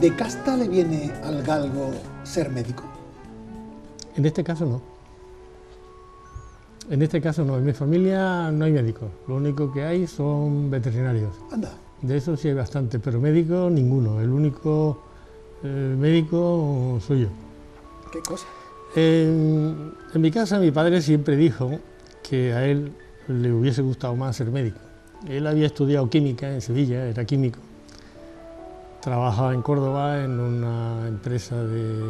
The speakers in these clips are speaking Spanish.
¿De casta le viene al galgo ser médico? En este caso no. En este caso no. En mi familia no hay médicos. Lo único que hay son veterinarios. Anda. De eso sí hay bastante, pero médico ninguno. El único médico soy yo. ¿Qué cosa? En mi casa mi padre siempre dijo que a él le hubiese gustado más ser médico. Él había estudiado química en Sevilla, era químico. Trabajaba en Córdoba en una empresa de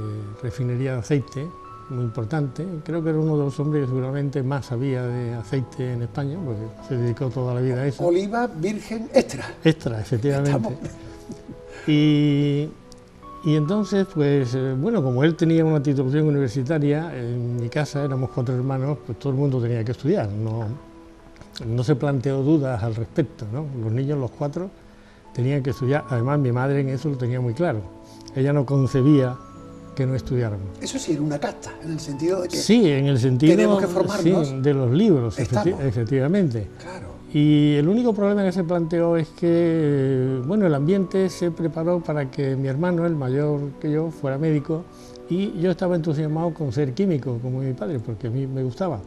refinería de aceite muy importante. Creo que era uno de los hombres que seguramente más sabía de aceite en España, porque se dedicó toda la vida a eso. Oliva virgen extra. Extra, efectivamente. Estamos. Y entonces, pues, bueno, como él tenía una titulación universitaria, en mi casa éramos 4 hermanos, pues todo el mundo tenía que estudiar. No se planteó dudas al respecto, ¿no? Los niños, los 4, tenían que estudiar. Además, mi madre en eso lo tenía muy claro. Ella no concebía que no estudiáramos. Eso sí, era una casta, en el sentido de que... Sí, en el sentido tenemos que formarnos. Sí, de los libros, efectivamente. Claro. Y el único problema que se planteó es que, bueno, el ambiente se preparó para que mi hermano, el mayor que yo, fuera médico, y yo estaba entusiasmado con ser químico, como mi padre, porque a mí me gustaba.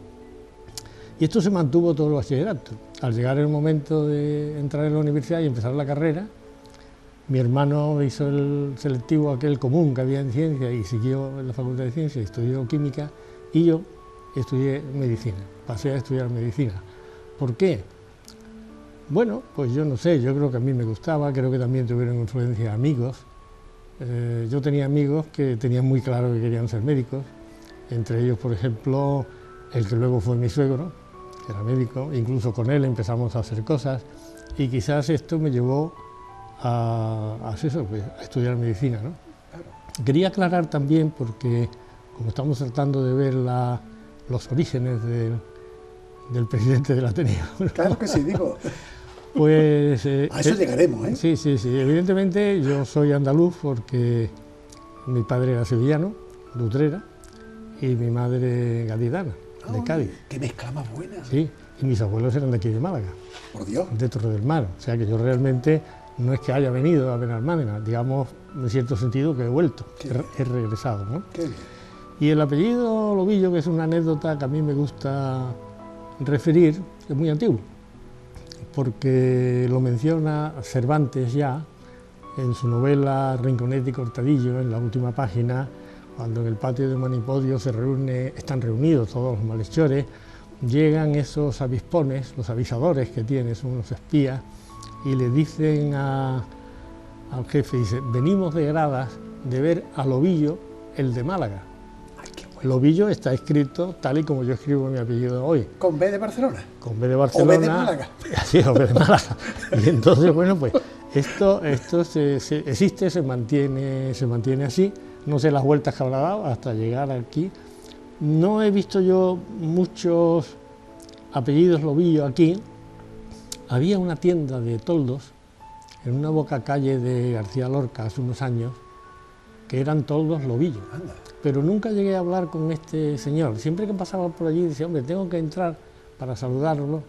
Y esto se mantuvo todo el bachillerato. Al llegar el momento de entrar en la universidad y empezar la carrera, mi hermano hizo el selectivo aquel común que había en ciencia y siguió en la Facultad de Ciencias, estudió química, y yo estudié medicina, pasé a estudiar medicina. ¿Por qué? Bueno, pues yo no sé, yo creo que a mí me gustaba, creo que también tuvieron influencia amigos. Yo tenía amigos que tenían muy claro que querían ser médicos, entre ellos, por ejemplo, el que luego fue mi suegro, que era médico, incluso con él empezamos a hacer cosas, y quizás esto me llevó a estudiar medicina, ¿no? Quería aclarar también, porque como estamos tratando de ver los orígenes del presidente del Ateneo, ¿no? Claro que sí, digo. Pues, a eso llegaremos, ¿eh? Sí, sí, sí. Evidentemente yo soy andaluz porque mi padre era sevillano, de Utrera, y mi madre gaditana, de Cádiz. ¡Qué mezcla más buena! Sí, y mis abuelos eran de aquí de Málaga. Por Dios. De Torre del Mar. O sea que yo realmente no es que haya venido a Benalmádena, digamos, en cierto sentido que he vuelto, he regresado, ¿no? Qué bien. Y el apellido Lobillo, que es una anécdota que a mí me gusta referir, es muy antiguo, porque lo menciona Cervantes ya en su novela Rinconete y Cortadillo, en la última página, cuando en el patio de Monipodio están reunidos todos los malhechores, llegan esos avispones, los avisadores que tienen, son unos espías, y le dicen al jefe, dice, venimos de Gradas de ver a Lobillo, el de Málaga. Ay, qué bueno. Lobillo está escrito tal y como yo escribo mi apellido hoy. ¿Con B de Barcelona? Con B de Barcelona. ¿O B de Málaga? Sí, o B de Málaga. Y entonces, bueno, pues esto existe, se mantiene así. No sé las vueltas que habrá dado hasta llegar aquí. No he visto yo muchos apellidos Lobillo aquí. Había una tienda de toldos en una boca calle de García Lorca hace unos años que eran toldos Lobillo. Anda. Pero nunca llegué a hablar con este señor. Siempre que pasaba por allí decía, hombre, tengo que entrar para saludarlo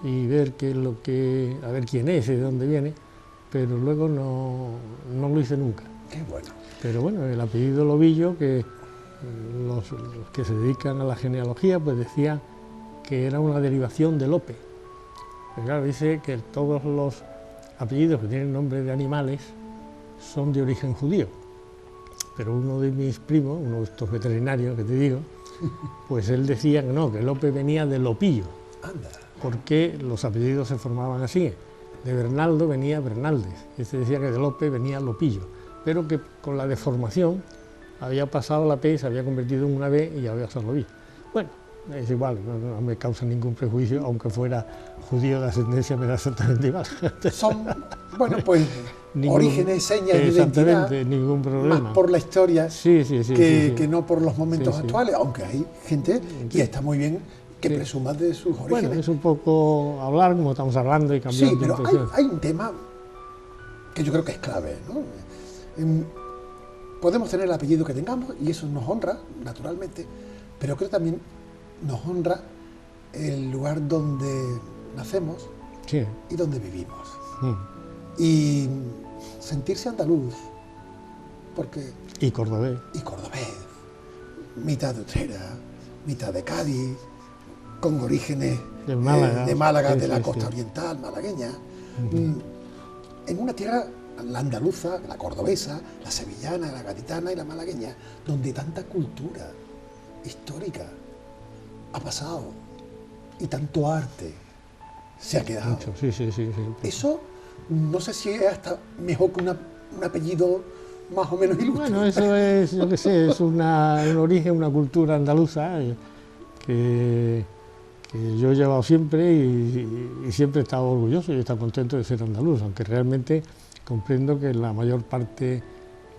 y ver a ver quién es y de dónde viene, pero luego no lo hice nunca. Qué bueno. Pero bueno, el apellido Lobillo, que los que se dedican a la genealogía, pues decían que era una derivación de Lope. Pero claro, dice que todos los apellidos que tienen nombre de animales son de origen judío. Pero uno de mis primos, uno de estos veterinarios que te digo, pues él decía que no, que Lope venía de Lopillo. Anda. Porque los apellidos se formaban así. De Bernaldo venía Bernaldez. Este decía que de Lope venía Lopillo. Pero que con la deformación había pasado la P, se había convertido en una B y ya voy a hacerlo bien. Bueno, es igual, no me causa ningún prejuicio, aunque fuera judío de ascendencia me da exactamente igual. Son, bueno, pues orígenes, señas de identidad, exactamente, ningún problema. más por la historia que no por los momentos Sí, sí. actuales, aunque hay gente, y está muy bien, que presuma de sus orígenes. Bueno, es un poco hablar como estamos hablando y cambiar Sí, de pero impresión. hay un tema que yo creo que es clave, ¿no? Podemos tener el apellido que tengamos y eso nos honra, naturalmente, pero creo que también nos honra el lugar donde nacemos Sí. y donde vivimos. Mm. Y sentirse andaluz, porque Y cordobés. y cordobés, mitad de Utrera, mitad de Cádiz, con orígenes De Málaga, sí, de la sí, costa sí. oriental, malagueña, en una tierra, la andaluza, la cordobesa, la sevillana, la gaditana y la malagueña, donde tanta cultura histórica ha pasado y tanto arte se ha quedado. Mucho, sí, sí, sí, sí. Eso no sé si es hasta mejor que un apellido más o menos ilustre. Bueno, eso es, yo qué sé, es un origen, una cultura andaluza que yo he llevado siempre y siempre he estado orgulloso y he estado contento de ser andaluz, aunque realmente comprendo que la mayor parte,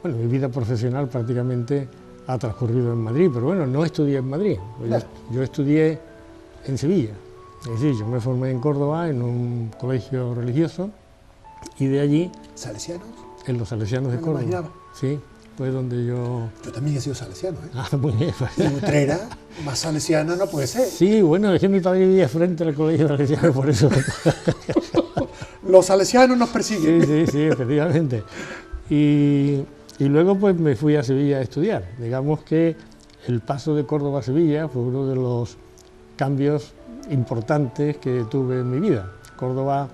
bueno, mi vida profesional prácticamente ha transcurrido en Madrid, pero bueno, no estudié en Madrid, Claro. yo estudié en Sevilla, es decir, yo me formé en Córdoba en un colegio religioso y de allí, ¿Salesianos? en los Salesianos de Me lo Córdoba, imaginaba. sí, fue donde yo... Yo también he sido salesiano, ¿eh? Ah, muy bien. Y Utrera, más salesiana no puede ser. Sí, bueno, es que mi padre vivía frente al colegio salesiano, por eso... Los salesianos nos persiguen. Sí, sí, sí, efectivamente. Y luego pues me fui a Sevilla a estudiar. Digamos que el paso de Córdoba a Sevilla fue uno de los cambios importantes que tuve en mi vida. Córdoba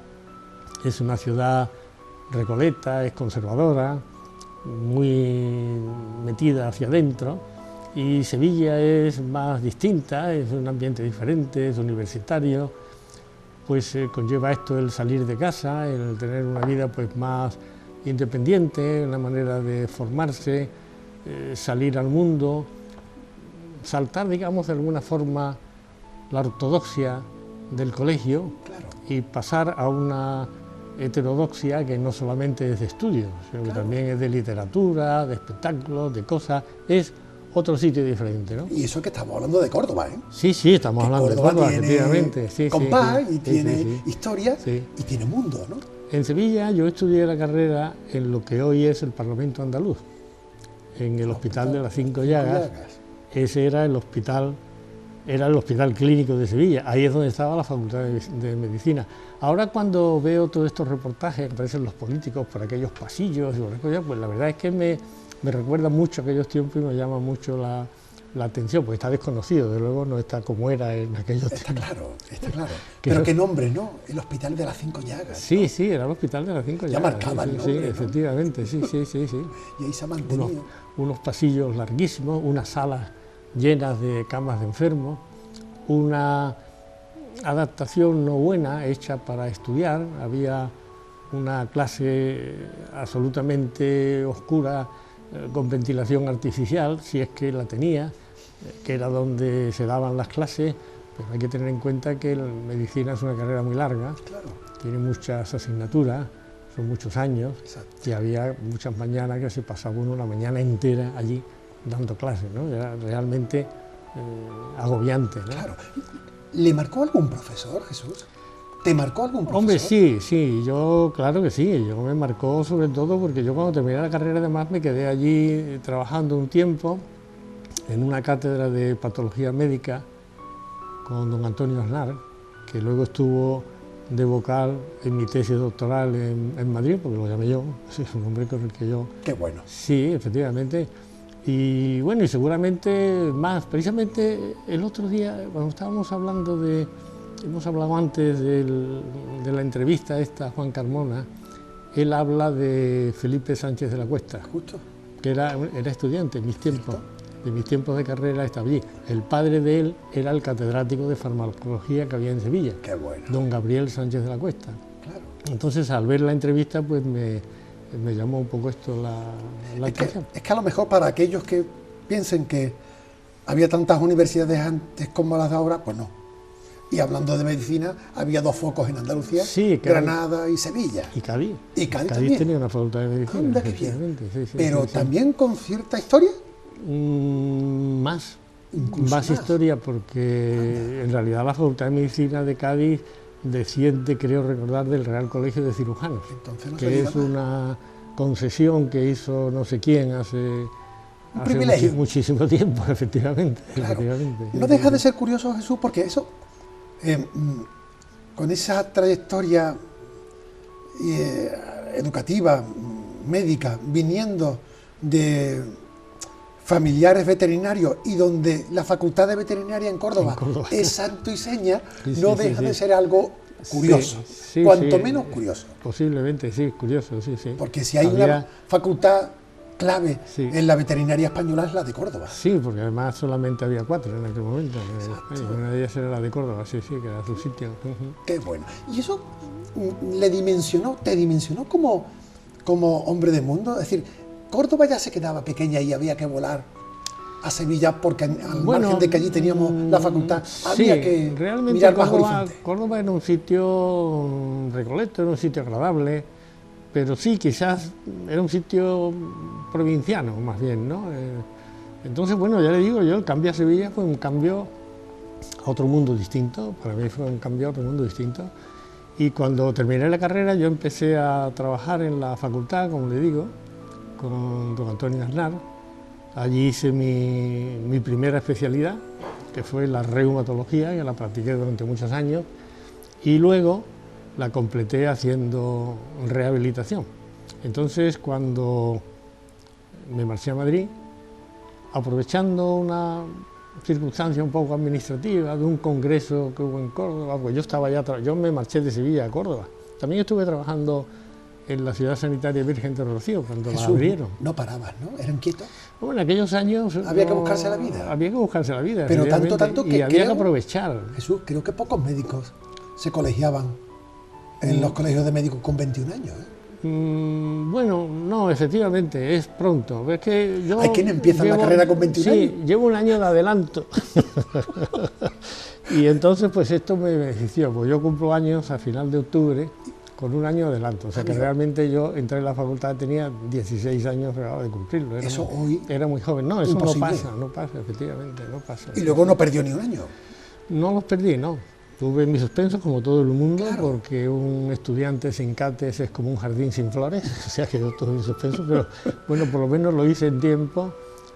es una ciudad recoleta, es conservadora, muy metida hacia adentro, y Sevilla es más distinta, es un ambiente diferente, es universitario, pues conlleva esto el salir de casa, el tener una vida pues más independiente, una manera de formarse, salir al mundo, saltar, digamos, de alguna forma la ortodoxia del colegio Claro. y pasar a una heterodoxia que no solamente es de estudios, sino que Claro. también es de literatura, de espectáculos, de cosas, es otro sitio diferente, ¿no? Y eso que estamos hablando de Córdoba, ¿eh? Sí, sí, estamos Que hablando de Córdoba Córdoba, tiene efectivamente. Sí, compás sí, sí, y sí, tiene sí, sí. historia Sí. y tiene mundo, ¿no? En Sevilla yo estudié la carrera en lo que hoy es el Parlamento Andaluz, en el Hospital de las Cinco Llagas. Ese era el hospital clínico de Sevilla, ahí es donde estaba la Facultad de Medicina. Ahora cuando veo todos estos reportajes, aparecen los políticos por aquellos pasillos y por aquellas, pues la verdad es que me recuerda mucho a aquellos tiempos y me llama mucho la atención, porque está desconocido, de luego no está como era en aquellos Está tiempos. claro, está claro. Que Pero no- qué nombre, ¿no? El Hospital de las Cinco Llagas. Sí, sí, era el Hospital de las Cinco Ya Llagas. marcaba el sí, nombre, sí, ¿no? efectivamente, sí, sí, sí, sí. Y ahí se ha mantenido. Unos pasillos larguísimos, unas salas llenas de camas de enfermos, una adaptación no buena hecha para estudiar, había una clase absolutamente oscura con ventilación artificial, si es que la tenía, que era donde se daban las clases, pero hay que tener en cuenta que la medicina es una carrera muy larga, Claro, tiene muchas asignaturas, son muchos años, exacto. y había muchas mañanas que se pasaba uno la mañana entera allí dando clases, ¿no? Era realmente agobiante, ¿no? Claro. ¿Le marcó algún profesor, Jesús? ¿Te marcó algún profesor? Hombre, sí, sí, yo, claro que sí, yo me marcó sobre todo porque yo cuando terminé la carrera además me quedé allí trabajando un tiempo en una cátedra de patología médica con don Antonio Aznar, que luego estuvo de vocal en mi tesis doctoral en Madrid, porque lo llamé yo, es un hombre con el que yo... Qué bueno. Sí, efectivamente. Y bueno, y seguramente más. Precisamente el otro día, cuando estábamos hablando hemos hablado antes de la entrevista esta a Juan Carmona, él habla de Felipe Sánchez de la Cuesta, Justo. que era estudiante en mis tiempos. De mis tiempos de carrera estaba allí. El padre de él era el catedrático de farmacología que había en Sevilla, Qué bueno. don Gabriel Sánchez de la Cuesta. Claro. Entonces, al ver la entrevista, pues me llamó un poco esto la atención. Es que a lo mejor para aquellos que piensen que había tantas universidades antes como las de ahora, pues no. Y hablando de medicina, había 2 focos en Andalucía, Sí, Granada y Sevilla. Y Cádiz. Y Cádiz Cádiz también. tenía una facultad de medicina. Anda, qué bien. efectivamente, sí, Pero sí, sí. también con cierta historia. Más. Incluso Más más. historia, porque en realidad la Facultad de Medicina de Cádiz desciende, creo recordar, del Real Colegio de Cirujanos, Entonces no se que diga es más. una concesión que hizo no sé quién hace privilegio. muchísimo tiempo, efectivamente. Claro. efectivamente. No deja de ser curioso, Jesús, porque eso, con esa trayectoria educativa, médica, viniendo de familiares veterinarios y donde la Facultad de Veterinaria en Córdoba, es santo y seña, Sí, no sí, deja sí, de sí. ser algo curioso, Sí, cuanto sí. menos curioso. Posiblemente, sí, curioso, sí, sí. Porque si hay Había- una facultad clave Sí. en la veterinaria española es la de Córdoba. Sí, porque además solamente había 4 en aquel momento. Y una de ellas era la de Córdoba, sí, sí, que era su sitio. Ujú. Qué bueno. Y eso te dimensionó como hombre de mundo. Es decir, Córdoba ya se quedaba pequeña y había que volar a Sevilla porque al margen de que allí teníamos la facultad, había sí, que realmente mirar más Córdoba, horizonte. Córdoba era un sitio recolecto, era un sitio agradable, pero sí, quizás era un sitio provinciano, más bien, ¿no? Entonces, bueno, ya le digo yo, el cambio a Sevilla fue un cambio a otro mundo distinto, para mí fue un cambio a otro mundo distinto. Y cuando terminé la carrera, yo empecé a trabajar en la facultad, como le digo, con don Antonio Aznar. Allí hice mi primera especialidad, que fue la reumatología, que la practiqué durante muchos años, y luego la completé haciendo rehabilitación. Entonces, cuando me marché a Madrid, aprovechando una circunstancia un poco administrativa de un congreso que hubo en Córdoba, pues yo estaba ya, yo me marché de Sevilla a Córdoba. También estuve trabajando en la Ciudad Sanitaria Virgen de Rocío cuando la Jesús, abrieron. no parabas, ¿no? Eran quietos. Bueno, en aquellos años Había que buscarse la vida. Había que buscarse la vida, Pero efectivamente, tanto que y había que creo- aprovechar. Jesús, creo que pocos médicos se colegiaban en los colegios de médicos con 21 años. Bueno, no, efectivamente, es pronto. Es que yo Hay quien empieza la carrera con 21 sí, años. llevo un año de adelanto. Y entonces, pues esto me benefició. Pues yo cumplo años a final de octubre con un año de adelanto. O sea que Amigo. realmente yo entré en la facultad, tenía 16 años de cumplirlo. Eso hoy Era muy joven. No, eso imposible. no pasa, efectivamente, no pasa. Y luego no perdió ni un año. No los perdí, no. Tuve mis suspensos como todo el mundo, Claro. porque un estudiante sin cates es como un jardín sin flores, o sea que yo tuve mis suspensos, pero bueno, por lo menos lo hice en tiempo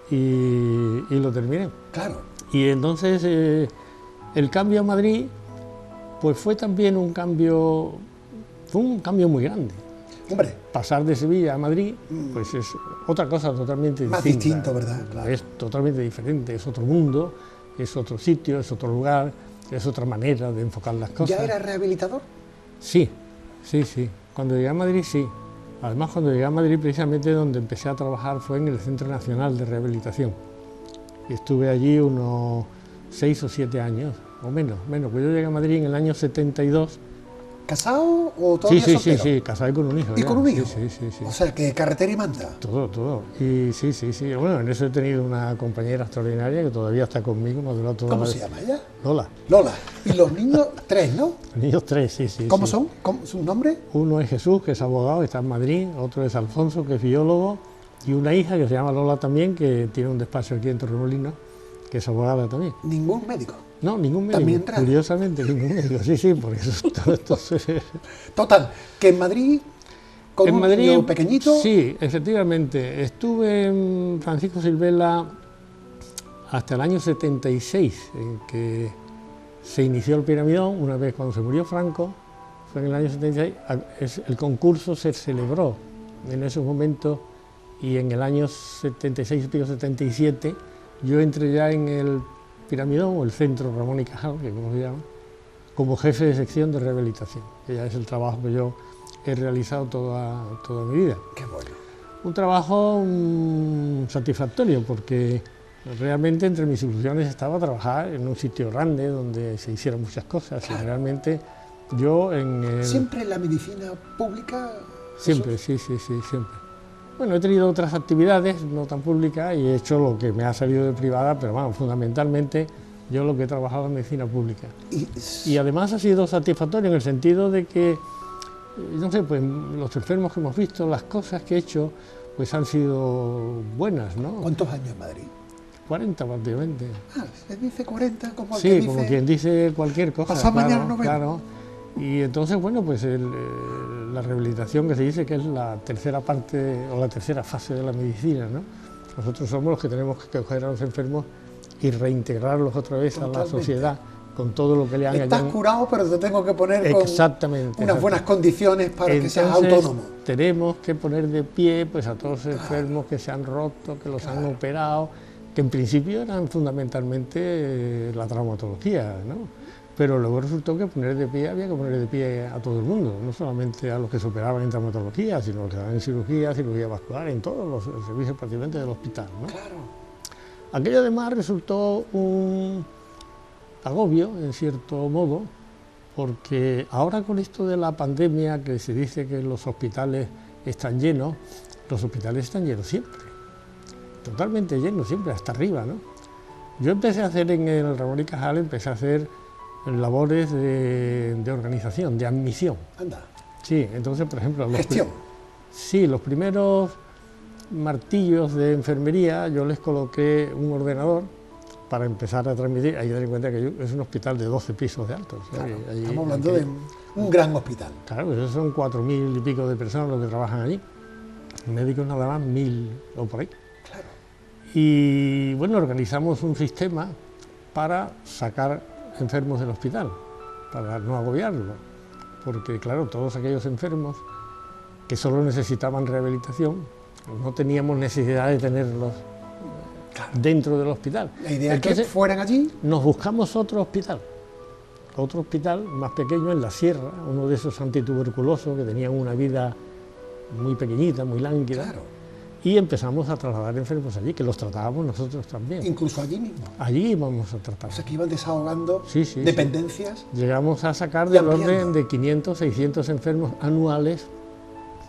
y lo terminé. Claro. Y entonces el cambio a Madrid, pues fue también un cambio muy grande. Hombre, Pasar de Sevilla a Madrid, pues es otra cosa totalmente Más distinta. distinto, ¿verdad? Claro. Es totalmente diferente, es otro mundo, es otro sitio, es otro lugar, es otra manera de enfocar las cosas. ¿ya era rehabilitador? Sí, sí, sí. Cuando llegué a Madrid, sí. Además, cuando llegué a Madrid, precisamente donde empecé a trabajar fue en el Centro Nacional de Rehabilitación. Y estuve allí unos 6 o 7 años, o menos. Pues yo llegué a Madrid en el año 72. ¿Casado o Sí, todavía sí, sí, soltero? sí, casado y con un hijo. ¿Y ya. con un hijo? Sí, sí, sí. O sea, que carretera y manta. Todo. Y sí, sí, sí. Bueno, en eso he tenido una compañera extraordinaria que todavía está conmigo, me ha durado toda ¿Cómo la se llama ella? Lola. Lola. Y los niños, 3, ¿no? Niños 3, sí, sí. ¿Cómo sí. son? ¿Cómo, ¿su nombre? Uno es Jesús, que es abogado, está en Madrid, otro es Alfonso, que es biólogo, y una hija que se llama Lola también, que tiene un despacho aquí en Torremolinos, que es abogada también. Ningún médico. No, ningún médico, También raro. curiosamente ningún médico, sí, porque eso, todo esto se... Total, que en Madrid, con En un Madrid, niño pequeñito, sí, efectivamente, estuve en Francisco Silvela hasta el año 76, en que se inició el Piramidón, una vez cuando se murió Franco, fue en el año 76, el concurso se celebró en esos momentos y en el año 76, pico 77, yo entré ya en el Piramidón, o el Centro Ramón y Cajal, que como se llama, como jefe de sección de rehabilitación, que ya es el trabajo que yo he realizado toda mi vida. qué bueno. Un trabajo satisfactorio, porque realmente entre mis ilusiones estaba trabajar en un sitio grande donde se hicieran muchas cosas. Claro. Y realmente yo en el... Siempre la medicina pública Siempre, sí, siempre. Bueno, he tenido otras actividades, no tan públicas, y he hecho lo que me ha salido de privada, pero vamos, fundamentalmente yo lo que he trabajado en medicina pública. Y además ha sido satisfactorio en el sentido de que, no sé, pues los enfermos que hemos visto, las cosas que he hecho, pues han sido buenas, ¿no? ¿Cuántos años en Madrid? 40 prácticamente. Se dice 40 como el sí, que dice... como quien dice cualquier cosa. Pasado claro, mañana no vemos. Claro. Y entonces, bueno, pues la rehabilitación que se dice que es la tercera parte o la tercera fase de la medicina, ¿no? Nosotros somos los que tenemos que coger a los enfermos y reintegrarlos otra vez a la sociedad con todo lo que le han... Estás curado, pero te tengo que poner con unas buenas condiciones para que seas autónomo. Tenemos que poner de pie pues a todos los enfermos que se han roto, que los han operado, que en principio eran fundamentalmente la traumatología, ¿no? Pero luego resultó que poner de pie había que poner de pie a todo el mundo, no solamente a los que se operaban en traumatología, sino a los que estaban en cirugía vascular, en todos los servicios prácticamente del hospital, ¿no? Claro. Aquello además resultó un agobio, en cierto modo, porque ahora con esto de la pandemia, que se dice que los hospitales están llenos, los hospitales están llenos siempre, totalmente llenos siempre, hasta arriba, ¿no? Yo empecé a hacer en el Ramón y Cajal, empecé a hacer labores de organización, de admisión. Anda. Sí, entonces, por ejemplo... Gestión. Sí, los primeros martillos de enfermería yo les coloqué un ordenador para empezar a transmitir. Hay que tener en cuenta que es un hospital de 12 pisos de alto. Claro, estamos hablando de un gran hospital. Claro, pues son 4.000 y pico de personas los que trabajan allí. Médicos nada más 1.000 o por ahí. Claro. Y bueno, organizamos un sistema para sacar enfermos del hospital, para no agobiarlo, porque claro, todos aquellos enfermos que solo necesitaban rehabilitación, no teníamos necesidad de tenerlos dentro del hospital. La idea es que fueran allí. Nos buscamos otro hospital más pequeño en la sierra, uno de esos antituberculosos que tenían una vida muy pequeñita, muy lánguida. Claro. Y empezamos a trasladar enfermos allí, que los tratábamos nosotros también. Incluso allí mismo. Allí íbamos a tratar. O sea, que iban desahogando dependencias. Sí. Llegamos a sacar del orden de 500, 600 enfermos anuales,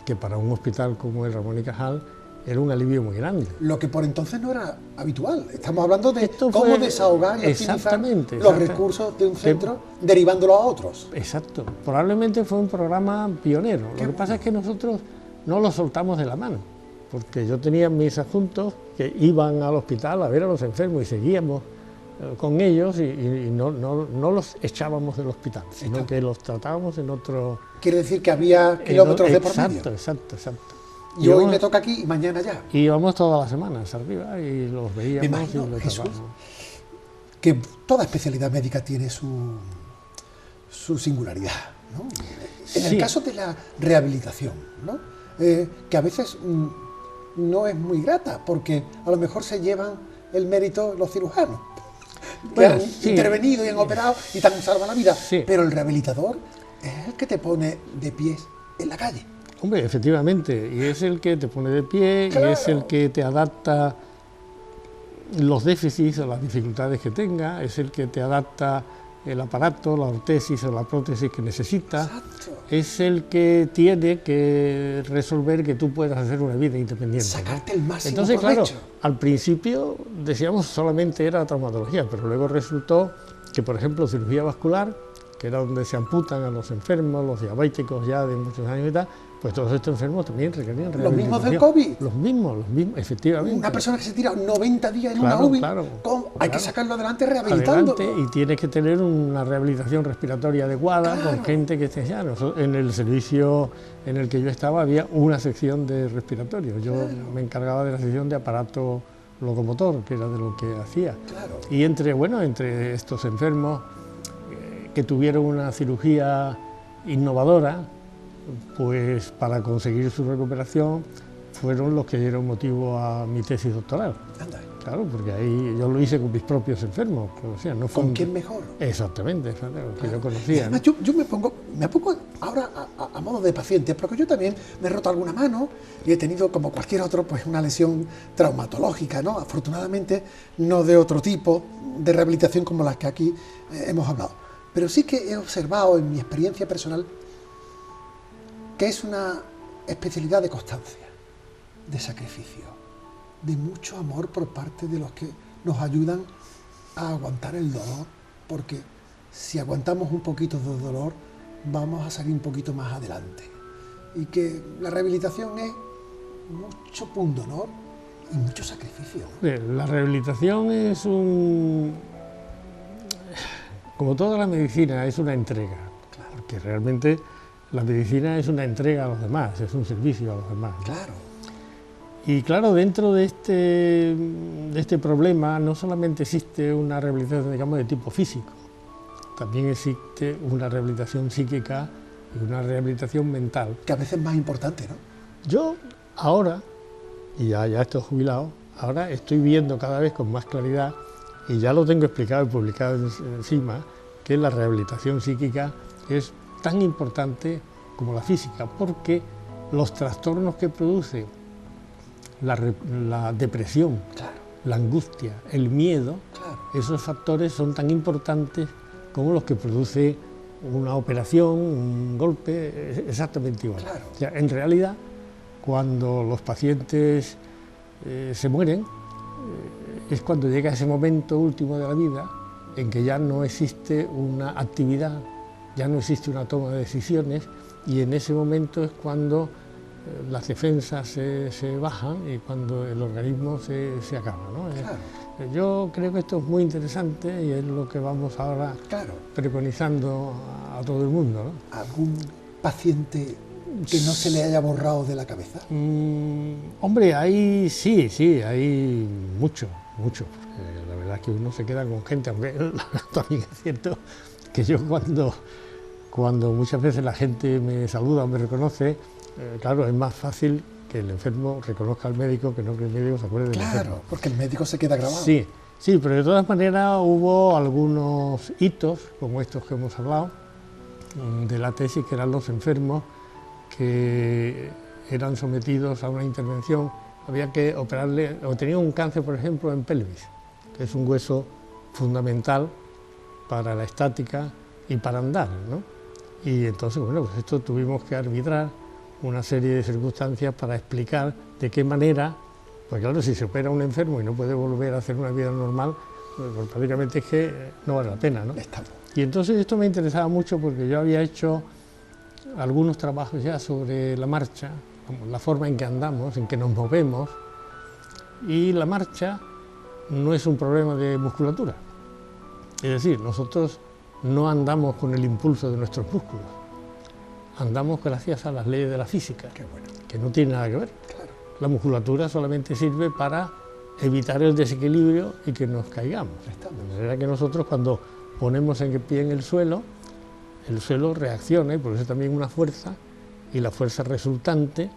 que para un hospital como el Ramón y Cajal era un alivio muy grande. Lo que por entonces no era habitual. Estamos hablando de cómo desahogar y optimizar los recursos de un centro, derivándolo a otros. Exacto. Probablemente fue un programa pionero. Lo que pasa es que nosotros no lo soltamos de la mano, porque yo tenía mis adjuntos que iban al hospital a ver a los enfermos y seguíamos con ellos y no los echábamos del hospital, sino que los tratábamos en otro... Quiere decir que había kilómetros de por medio. Exacto. Y hoy me toca aquí y mañana ya. Y íbamos todas las semanas arriba y los veíamos. Me imagino, y los Jesús, que toda especialidad médica tiene su singularidad, ¿no? En el caso de la rehabilitación, ¿no? Que a veces no es muy grata, porque a lo mejor se llevan el mérito los cirujanos, que han intervenido y han operado y te han salvado la vida, pero el rehabilitador es el que te pone de pies en la calle. Hombre, efectivamente, y es el que te pone de pie, y es el que te adapta los déficits o las dificultades que tenga, es el que te adapta el aparato, la ortesis o la prótesis que necesitas, es el que tiene que resolver que tú puedas hacer una vida independiente. Sacarte el máximo Entonces, provecho. claro, al principio decíamos solamente era traumatología, pero luego resultó que, por ejemplo, cirugía vascular, que era donde se amputan a los enfermos, los diabéticos ya de muchos años y tal, pues todos estos enfermos también requerían rehabilitación. ¿Los mismos del COVID? Los mismos, efectivamente. Una persona que se tira 90 días en una UBI, hay que sacarlo adelante rehabilitando. Y tienes que tener una rehabilitación respiratoria adecuada con gente que esté ya. En el servicio en el que yo estaba había una sección de respiratorio. Yo me encargaba de la sección de aparato locomotor, que era de lo que hacía. Y entre estos enfermos que tuvieron una cirugía innovadora, pues para conseguir su recuperación fueron los que dieron motivo a mi tesis doctoral. Anda. Claro, porque ahí yo lo hice con mis propios enfermos. O sea, no ¿Con quién mejor? Exactamente, que yo conocía. Además, yo me pongo ahora a modo de paciente, porque yo también me he roto alguna mano y he tenido, como cualquier otro, pues una lesión traumatológica, ¿no? Afortunadamente, no de otro tipo de rehabilitación como las que aquí hemos hablado. Pero sí que he observado en mi experiencia personal que es una especialidad de constancia, de sacrificio, de mucho amor por parte de los que nos ayudan a aguantar el dolor, porque si aguantamos un poquito de dolor, vamos a salir un poquito más adelante. Y que la rehabilitación es mucho pundonor y mucho sacrificio. La rehabilitación es como toda la medicina, es una entrega, Claro. porque realmente la medicina es una entrega a los demás, es un servicio a los demás, ¿no? Claro, Y claro, dentro de este problema no solamente existe una rehabilitación, digamos, de tipo físico, también existe una rehabilitación psíquica y una rehabilitación mental. que a veces es más importante, ¿no? Yo ahora, y ya estoy jubilado, ahora estoy viendo cada vez con más claridad, y ya lo tengo explicado y publicado encima, que la rehabilitación psíquica es tan importante como la física, porque los trastornos que produce la depresión, Claro, la angustia, el miedo, claro. esos factores son tan importantes como los que produce una operación, un golpe, exactamente igual. Claro. O sea, en realidad, cuando los pacientes se mueren, es cuando llega ese momento último de la vida en que ya no existe una actividad, ya no existe una toma de decisiones, y en ese momento es cuando las defensas se bajan y cuando el organismo se acaba, ¿no? Claro. Yo creo que esto es muy interesante y es lo que vamos ahora Claro. preconizando a todo el mundo, ¿no? ¿Algún paciente que no se le haya borrado de la cabeza? Hombre, sí, hay mucho, porque la verdad es que uno se queda con gente, aunque también es cierto que yo cuando muchas veces la gente me saluda o me reconoce, claro, es más fácil que el enfermo reconozca al médico que no que el médico se acuerde del enfermo. Claro, porque el médico se queda grabado. Sí, pero de todas maneras hubo algunos hitos, como estos que hemos hablado, de la tesis, que eran los enfermos que eran sometidos a una intervención, había que operarle, o tenían un cáncer, por ejemplo, en pelvis, que es un hueso fundamental para la estática y para andar, ¿no? Y entonces, bueno, pues esto tuvimos que arbitrar una serie de circunstancias para explicar de qué manera, pues claro, si se opera a un enfermo y no puede volver a hacer una vida normal, pues prácticamente es que no vale la pena, ¿no? Estamos. Y entonces esto me interesaba mucho porque yo había hecho algunos trabajos ya sobre la marcha, la forma en que andamos, en que nos movemos, y la marcha no es un problema de musculatura. Es decir, nosotros no andamos con el impulso de nuestros músculos, andamos gracias a las leyes de la física, Qué bueno. que no tienen nada que ver. Claro. La musculatura solamente sirve para evitar el desequilibrio y que nos caigamos. Estamos. De manera que nosotros, cuando ponemos en pie en el suelo reacciona, y por eso también una fuerza, y la fuerza resultante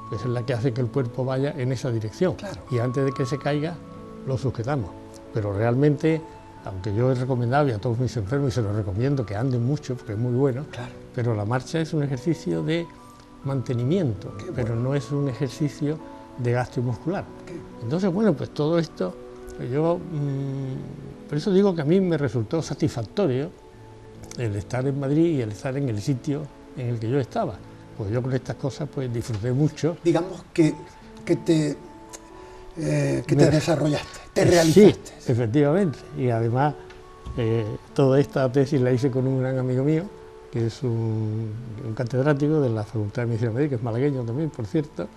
pues es la que hace que el cuerpo vaya en esa dirección. Claro. Y antes de que se caiga, lo sujetamos. Pero realmente, aunque yo he recomendado y a todos mis enfermos, y se los recomiendo que anden mucho, porque es muy bueno, Claro. pero la marcha es un ejercicio de mantenimiento, Qué bueno. pero no es un ejercicio de gasto muscular. Qué- Entonces, bueno, pues todo esto, yo por eso digo que a mí me resultó satisfactorio el estar en Madrid y el estar en el sitio en el que yo estaba. Pues yo con estas cosas pues disfruté mucho. Digamos que te desarrollaste, te realizaste. Sí, efectivamente. Y además toda esta tesis la hice con un gran amigo mío, que es un catedrático de la Facultad de Medicina Médica, que es malagueño también, por cierto,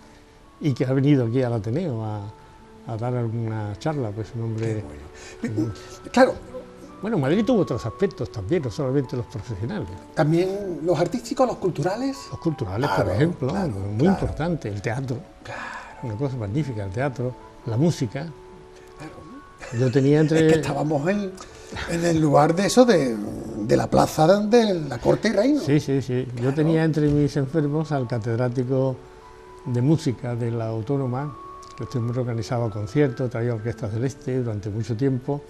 y que ha venido aquí al Ateneo a dar alguna charla, pues un hombre... Qué bueno. Claro, Bueno, Madrid tuvo otros aspectos también, no solamente los profesionales. también los artísticos, los culturales. Los culturales, Claro, por ejemplo, claro, muy claro. importante, el teatro, Claro, una cosa magnífica, el teatro, la música. claro. Yo tenía entre... Es que estábamos en el lugar de eso, de la plaza de la corte y reino. Sí. Yo tenía entre mis enfermos al catedrático de música de la Autónoma, que este hombre organizaba conciertos, traía orquestas del Este durante mucho tiempo.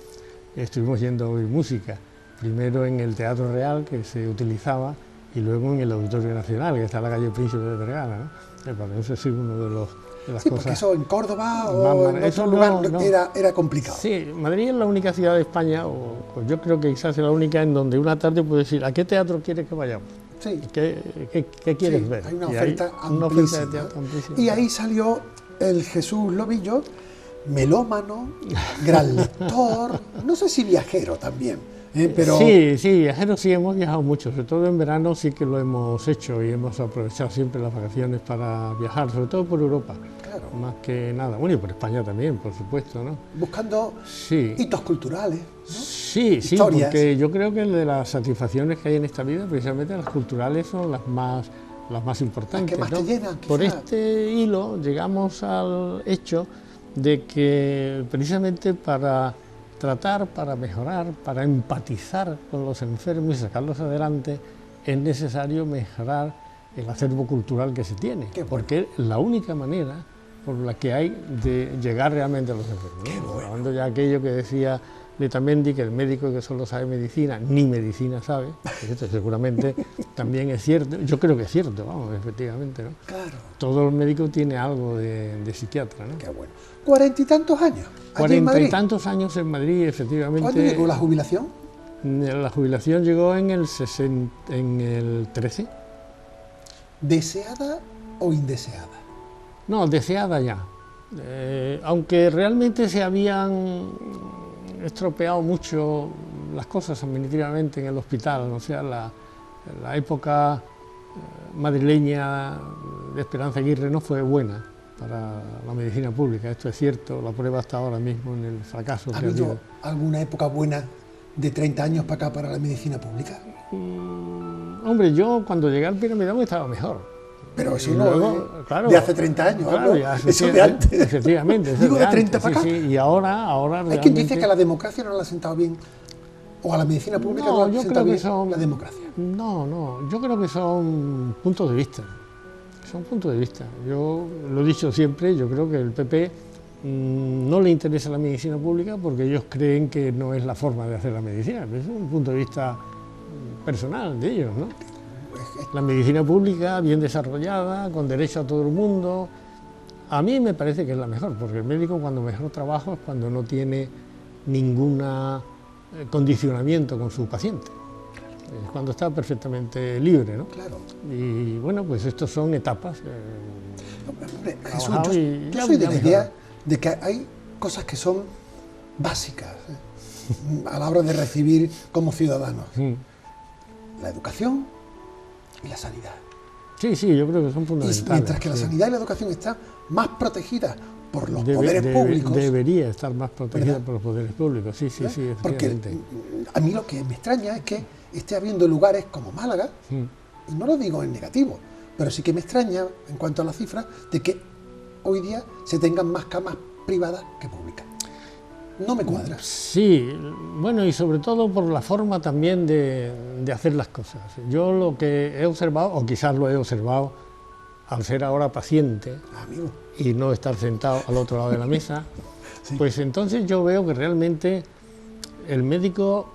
Estuvimos yendo a oír música, primero en el Teatro Real, que se utilizaba, y luego en el Auditorio Nacional, que está en la calle Príncipe de Vergara, ¿no? Para eso sí, uno de las Sí, cosas... porque eso en Córdoba o Más- en eso otro lugar no. era complicado. Sí, Madrid es la única ciudad de España, o yo creo que quizás es la única en donde una tarde puedes decir, ¿a qué teatro quieres que vayamos? Sí. ¿Qué quieres Sí, ver? hay una Y oferta una amplísima. oferta de teatro amplísima. Y ahí salió el Jesús Lobillo, melómano, gran lector, no sé si viajero también, pero Sí, viajeros sí, hemos viajado mucho, sobre todo en verano sí que lo hemos hecho y hemos aprovechado siempre las vacaciones para viajar, sobre todo por Europa, claro, más que nada, bueno, y por España también, por supuesto, ¿no? buscando Sí, hitos culturales, ¿no? sí, Historias. porque yo creo que de las satisfacciones que hay en esta vida, precisamente las culturales son las más importantes, más ¿no? te llenan, Por quizá. este hilo llegamos al hecho de que precisamente para tratar, para mejorar, para empatizar con los enfermos y sacarlos adelante, es necesario mejorar el acervo cultural que se tiene, Qué bueno. porque es la única manera por la que hay de llegar realmente a los enfermos, ¿no? Qué bueno. Hablando ya aquello que decía Letamendi, que el médico que solo sabe medicina, ni medicina sabe, que esto seguramente también es cierto, yo creo que es cierto, vamos, efectivamente, ¿no? Claro, Todo el médico tiene algo de psiquiatra, ¿no? qué bueno. 40 y tantos años, allí en 40 y Madrid. tantos años en Madrid, efectivamente. ¿Cuándo llegó la jubilación? La jubilación llegó en el 13. ¿Deseada o indeseada? No, deseada ya. Aunque realmente se habían estropeado mucho las cosas administrativamente en el hospital, o sea, la época madrileña de Esperanza Aguirre no fue buena para la medicina pública, esto es cierto, la prueba está ahora mismo en el fracaso ¿Ha que ha habido. habido alguna época buena de 30 años para acá para la medicina pública? Hombre, yo cuando llegué al Piramidón estaba mejor. Pero eso Y no, luego, claro, de hace 30 años, claro, hablo, ya, eso de antes. Efectivamente, eso Digo, de 30 antes, para acá. sí, y ahora Hay quien dice realmente- que a la democracia no le ha sentado bien, o a la medicina pública no, No, le ha yo sentado creo que bien son... la democracia. No, yo creo que son puntos de vista. Son puntos de vista. Yo lo he dicho siempre, yo creo que el PP no le interesa la medicina pública porque ellos creen que no es la forma de hacer la medicina. Es un punto de vista personal de ellos, ¿no? La medicina pública, bien desarrollada, con derecho a todo el mundo, a mí me parece que es la mejor, porque el médico cuando mejor trabaja es cuando no tiene ningún condicionamiento con su paciente, es cuando está perfectamente libre, ¿no? Claro. Y bueno, pues estos son etapas. Hombre, Jesús, Trabajado yo, y yo ya- soy de ya la mejor. idea de que hay cosas que son básicas a la hora de recibir como ciudadanos. La educación y la sanidad. Sí, yo creo que son Y fundamentales. mientras que la sí. sanidad y la educación están más protegidas por los Debe- poderes debe- públicos, Debería estar más protegida ¿verdad? por los poderes públicos, sí, ¿eh? Porque efectivamente. a mí lo que me extraña es que esté habiendo lugares como Málaga, y no lo digo en negativo, pero sí que me extraña en cuanto a las cifras de que hoy día se tengan más camas privadas que públicas. No me cuadra. Sí, bueno, y sobre todo por la forma también de hacer las cosas. Yo lo que he observado, o quizás lo he observado al ser ahora paciente Amigo, y no estar sentado al otro lado de la mesa, Sí. pues entonces yo veo que realmente el médico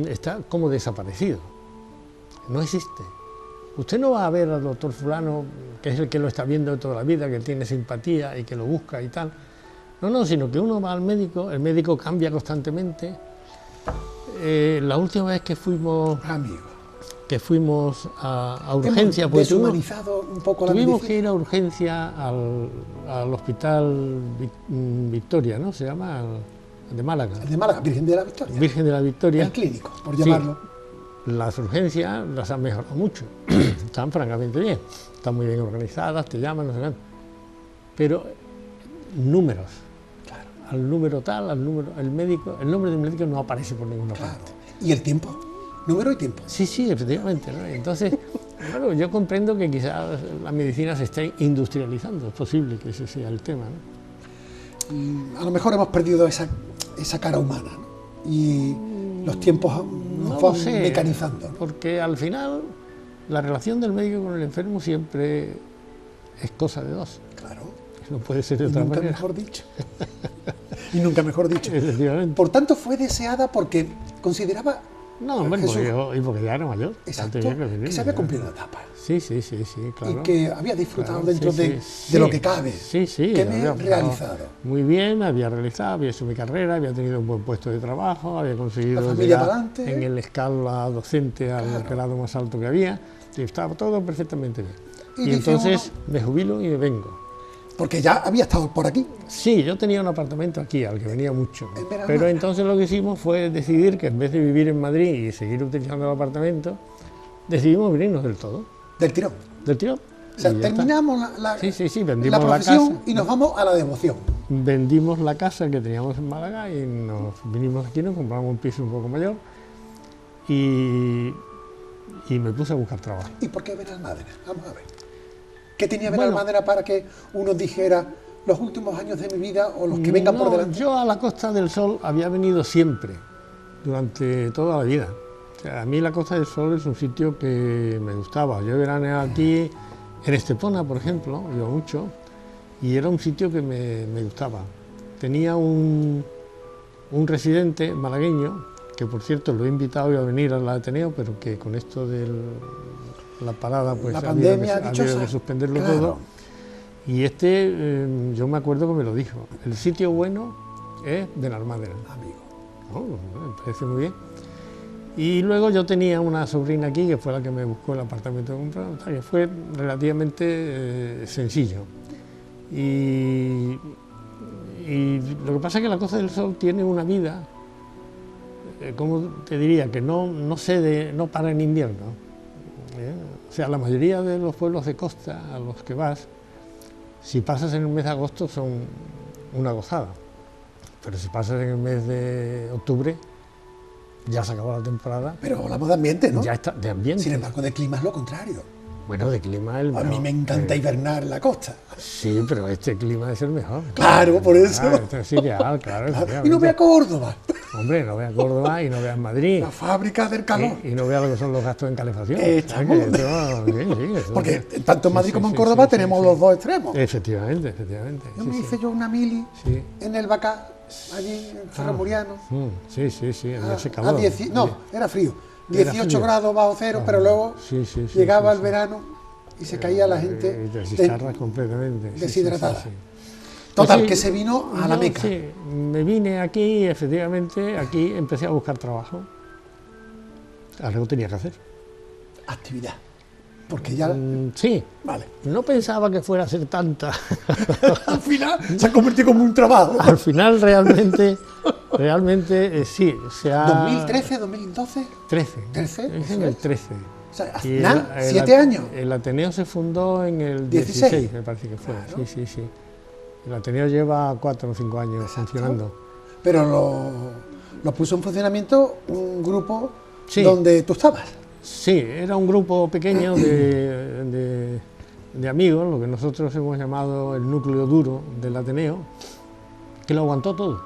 está como desaparecido, no existe. Usted no va a ver al doctor fulano, que es el que lo está viendo toda la vida, que tiene simpatía y que lo busca y tal. No, sino que uno va al médico, el médico cambia constantemente. La última vez que fuimos amigo. a urgencia, Hemos pues deshumanizado un poco la tuvimos que medicina. ir a urgencia al hospital Victoria, ¿no? Se llama, el de Málaga, El de Málaga, Virgen de la Victoria. Virgen de la Victoria. El clínico, por Sí. llamarlo. Las urgencias las han mejorado mucho, están francamente bien, están muy bien organizadas, te llaman, no sé qué. Pero números, Claro, al número tal, al número, el nombre del médico no aparece por ninguna claro. parte. ¿Y el tiempo? Número y tiempo. Sí, efectivamente, ¿no? Entonces, claro, yo comprendo que quizás la medicina se esté industrializando, es posible que ese sea el tema, ¿no? A lo mejor hemos perdido esa cara humana, ¿no? Y los tiempos No nos lo van sé, mecanizando, ¿no? porque al final la relación del médico con el enfermo siempre es cosa de dos, Claro. no puede ser de Y otra nunca manera. mejor dicho. Y nunca mejor dicho. Efectivamente. Por tanto, fue deseada porque consideraba No, hombre, Jesús. porque ya era mayor. Exacto, Ya tenía que venir, que se había ya. cumplido la etapa. Sí, claro. Y que había disfrutado Claro, dentro sí, de sí, lo sí. que cabe. Sí, sí. Que me he había realizado. Muy bien, había realizado, había hecho mi carrera, había tenido un buen puesto de trabajo, había conseguido La familia llegar para adelante. en el escala docente al Claro. grado más alto que había, y estaba todo perfectamente bien. Y Y dice entonces me jubilo y me vengo. Porque ya había estado por aquí. Sí, yo tenía un apartamento aquí, al que venía mucho. En Benalmádena. Pero entonces lo que hicimos fue decidir que en vez de vivir en Madrid y seguir utilizando el apartamento, decidimos venirnos del todo, Del tirón. del tirón. O sea, Y ya está. terminamos Sí, vendimos la la profesión casa. y nos vamos a la devoción. Vendimos la casa que teníamos en Málaga y nos vinimos aquí, nos compramos un piso un poco mayor y me puse a buscar trabajo. ¿Y por qué Benalmádena? Vamos a ver. ¿Qué tenía Bueno. Benalmádena para que uno dijera los últimos años de mi vida o los que vengan por No, delante? yo a la Costa del Sol había venido siempre, durante toda la vida. O sea, a mí la Costa del Sol es un sitio que me gustaba. Yo veraneaba aquí en Estepona, por ejemplo, iba mucho, y era un sitio que me gustaba. Tenía un residente malagueño, que por cierto lo he invitado a venir al Ateneo, pero que con esto de la parada pues La ha habido pandemia ha habido dichosa. que suspenderlo Claro. todo. Y yo me acuerdo que me lo dijo, el sitio bueno es Benalmádena. Amigo. Oh, me parece muy bien. Y luego yo tenía una sobrina aquí que fue la que me buscó el apartamento de comprar, o sea, que fue relativamente sencillo. Y lo que pasa es que la Costa del Sol tiene una vida, ¿cómo te diría? Que no para en invierno. O sea, la mayoría de los pueblos de costa a los que vas, si pasas en el mes de agosto son una gozada, pero si pasas en el mes de octubre, ya se acabó la temporada. Pero hablamos de ambiente, ¿no? Ya está, de ambiente. Sin embargo, de clima es lo contrario. Bueno, de clima el A mejor. mí me encanta hibernar en la costa. Sí, pero este clima es el mejor. Claro, por eso. Esto es ideal, claro. Y no vea Córdoba, Hombre, no veas Córdoba y no veas Madrid. la fábrica del calor. Y no veas lo que son los gastos en calefacción. Estamos- O sea, que eso Porque sí, tanto en Madrid sí, como en sí, Córdoba sí, tenemos sí, los sí. dos extremos. Efectivamente. Yo me sí, hice yo una mili sí. en el Bacá, allí en Ferramuriano. Sí, había ese A calor. 10 no, era frío. Era 18 frío. grados bajo cero, pero luego Sí, llegaba sí, el verano y se caía la gente Y te de- chicharras completamente. Sí, deshidratada. sí. Total, Pues sí, que se vino a la yo, Meca. Sí, me vine aquí y efectivamente aquí empecé a buscar trabajo. Algo tenía que hacer. Actividad. Porque ya, Sí, vale. no pensaba que fuera a ser tanta. Al final se ha convertido como un trabajo. Al final realmente sí, se ha... 2013, 2012, 13. 13, Es eso en el es. 13. o sea, Y nada, el 7 años. El Ateneo se fundó en el 16. 16, me parece que fue. Claro. Sí. El Ateneo lleva 4 o 5 años funcionando. Pero lo puso en funcionamiento un grupo Sí. donde tú estabas. Sí, era un grupo pequeño de amigos, lo que nosotros hemos llamado el núcleo duro del Ateneo, que lo aguantó todo.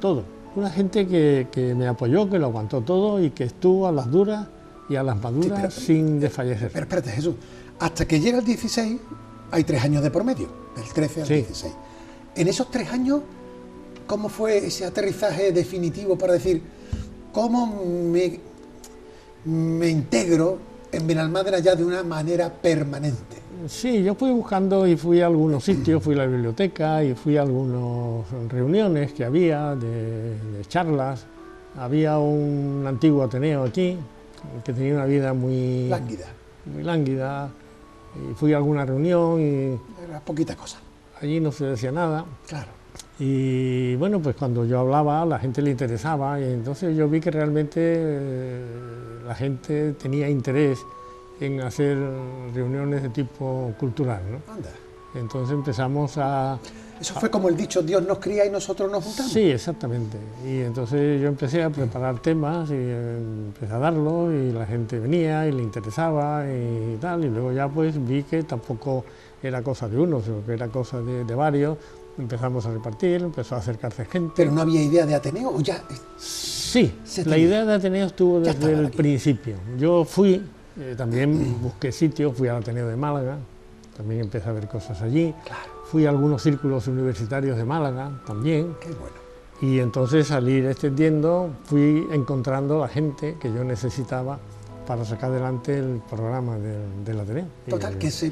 Todo. Una gente que me apoyó, que lo aguantó todo y que estuvo a las duras y a las maduras pero- sin desfallecer. Pero espérate, Jesús, hasta que llega el 16 hay 3 años de por medio, del 13 al Sí. 16. En esos 3 años, ¿cómo fue ese aterrizaje definitivo para decir cómo me integro en Benalmádena ya de una manera permanente? Sí, yo fui buscando y fui a algunos sitios, fui a la biblioteca y fui a algunas reuniones que había de charlas, charlas. Había un antiguo Ateneo aquí que tenía una vida muy lánguida, muy lánguida. Y fui a alguna reunión y era poquita cosa, allí no se decía nada. claro. Y bueno, pues cuando yo hablaba a la gente le interesaba y entonces yo vi que realmente la gente tenía interés en hacer reuniones de tipo cultural, ¿no? Anda. Entonces empezamos a... Eso fue como el dicho, Dios nos cría y nosotros nos juntamos. Sí, exactamente. Y entonces yo empecé a preparar temas y empecé a darlos y la gente venía y le interesaba y tal. Y luego ya pues vi que tampoco era cosa de uno, sino que era cosa de varios. Empezamos a repartir, empezó a acercarse gente. Pero no había idea de Ateneo, o ya. Sí, Se la tenía. idea de Ateneo estuvo Ya desde estaba el aquí. principio. Yo fui, también busqué sitios, fui al Ateneo de Málaga, también empecé a ver cosas allí. Claro, Fui a algunos círculos universitarios de Málaga también. qué bueno. Y entonces al ir extendiendo fui encontrando la gente que yo necesitaba para sacar adelante el programa del Ateneo. Total, que se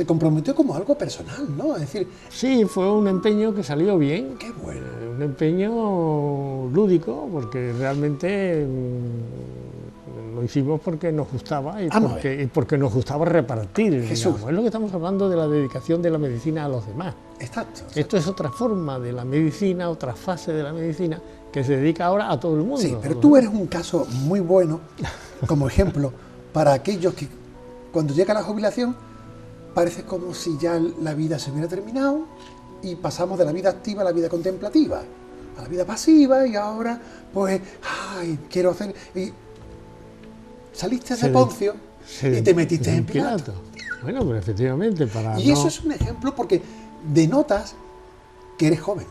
comprometió como algo personal, ¿no? Es decir, Sí, fue un empeño que salió bien. qué bueno. Un empeño lúdico, porque realmente lo hicimos porque nos gustaba y porque nos gustaba repartir. Jesús. Digamos. Es lo que estamos hablando de la dedicación de la medicina a los demás. Exacto. Esto es otra forma de la medicina, otra fase de la medicina que se dedica ahora a todo el mundo. Sí, pero tú eres un caso muy bueno, como ejemplo, para aquellos que cuando llega la jubilación parece como si ya la vida se hubiera terminado y pasamos de la vida activa a la vida contemplativa, a la vida pasiva y ahora pues, ay, quiero hacer... Y saliste de Poncio y te metiste en Pilato. Bueno, pero efectivamente para Y eso es un ejemplo porque denotas que eres joven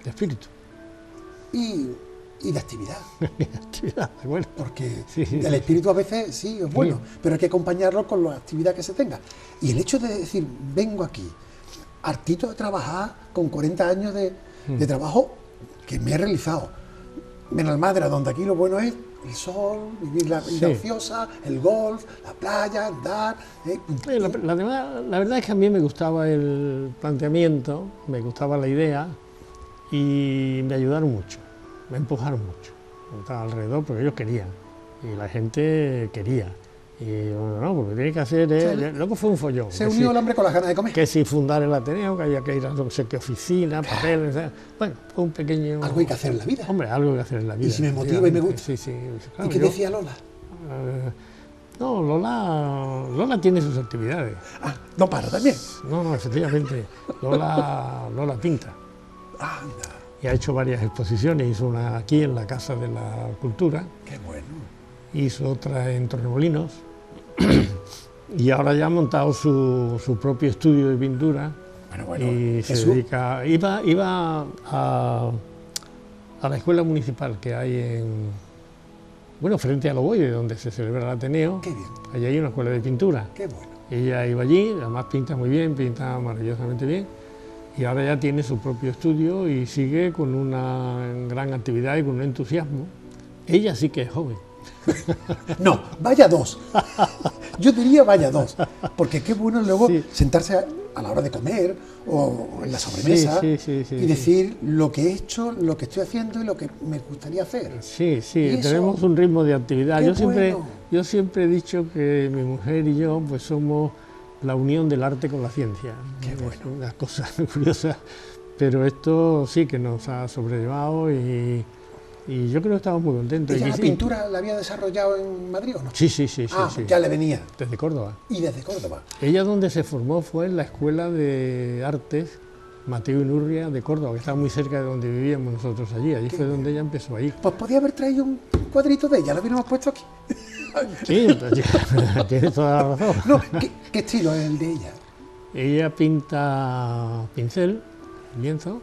de espíritu. y de actividad. Actividad, bueno. Porque Sí. el espíritu a veces sí es bueno, pero hay que acompañarlo con la actividad que se tenga. Y el hecho de decir, vengo aquí, hartito de trabajar, con 40 años de trabajo que me he realizado, en Almadra, donde aquí lo bueno es el sol, vivir la vida ociosa, el golf, la playa, andar... La verdad es que a mí me gustaba el planteamiento, me gustaba la idea y me ayudaron mucho, me empujaron mucho. Estaba alrededor porque ellos querían y la gente quería. Y bueno, no, porque tiene que hacer... luego fue un follón. Se unió el hambre con las ganas de comer. Que si fundar el Ateneo, que había que ir a no sé qué oficina, papeles... Bueno, fue un pequeño... Algo hay que hacer en la vida. Hombre, algo hay que hacer en la vida. Y si me motiva y me gusta. Sí, claro, ¿Y qué decía Lola? No, Lola tiene sus actividades. Ah, no para también. No, efectivamente. Lola pinta. Anda, Y ha hecho varias exposiciones. Hizo una aquí en la Casa de la Cultura. qué bueno. Hizo otra en Torremolinos. Y ahora ya ha montado su propio estudio de pintura. Bueno, Y se Jesús. dedica... Iba a la escuela municipal que hay frente a Loboide, donde se celebra el Ateneo. Qué bien, Allí hay una escuela de pintura. qué bueno. Ella iba allí, además pinta muy bien, pinta maravillosamente bien, y ahora ya tiene su propio estudio y sigue con una gran actividad y con un entusiasmo. Ella sí que es joven. No, vaya dos. Yo diría vaya dos, porque qué bueno luego sentarse a la hora de comer o en la sobremesa y decir lo que he hecho, lo que estoy haciendo y lo que me gustaría hacer. Sí, Y eso, tenemos un ritmo de actividad. qué Yo bueno. siempre he dicho que mi mujer y yo pues somos la unión del arte con la ciencia. Qué bueno. Es una cosa curiosa, pero esto sí que nos ha sobrellevado y yo creo que estamos muy contentos. ¿Ella Y la sí, pintura la había desarrollado en Madrid o no? Sí. Ah, ya le venía. Desde Córdoba. Y desde Córdoba. Ella donde se formó fue en la Escuela de Artes Mateo Inurria de Córdoba, que estaba muy cerca de donde vivíamos nosotros allí. Allí fue donde ella empezó a ir. Pues podía haber traído un cuadrito de ella, lo hubiéramos puesto aquí. Sí, tienes toda la razón. No, ¿qué estilo es el de ella? Ella pinta pincel, lienzo.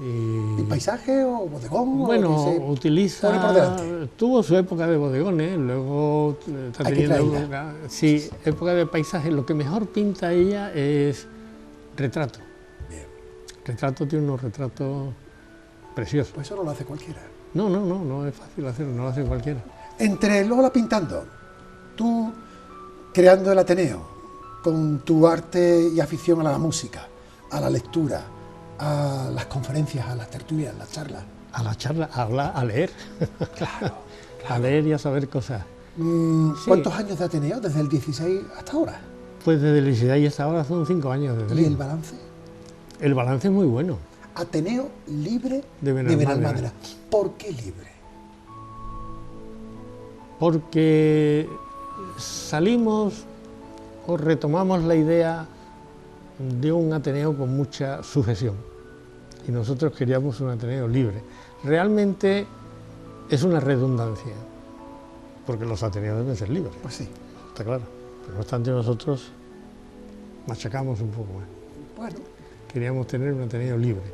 ¿Y paisaje o bodegón? Bueno, o que se utiliza... pone por delante? Tuvo su época de bodegones, luego está Hay que teniendo traerla. época de paisaje. Lo que mejor pinta ella es retrato. Bien, Retrato, tiene unos retratos preciosos. pues eso no lo hace cualquiera. No es fácil hacerlo, no lo hace cualquiera. Entre Lola pintando, tú creando el Ateneo, con tu arte y afición a la música, a la lectura, a las conferencias, a las tertulias, a las charlas. A la charla, a hablar, a leer. Claro. A leer y a saber cosas. Sí. ¿Cuántos años de Ateneo? Desde el 16 hasta ahora. Pues desde el 16 hasta ahora son 5 años desde ¿Y el balance? El balance es muy bueno. Ateneo libre De de Benalmádena. Benalmádena. ¿Por qué libre? Porque salimos o retomamos la idea de un Ateneo con mucha sujeción y nosotros queríamos un Ateneo libre. Realmente es una redundancia, porque los Ateneos deben ser libres, Pues sí. está claro, pero no obstante nosotros machacamos un poco más. Bueno, Queríamos tener un Ateneo libre.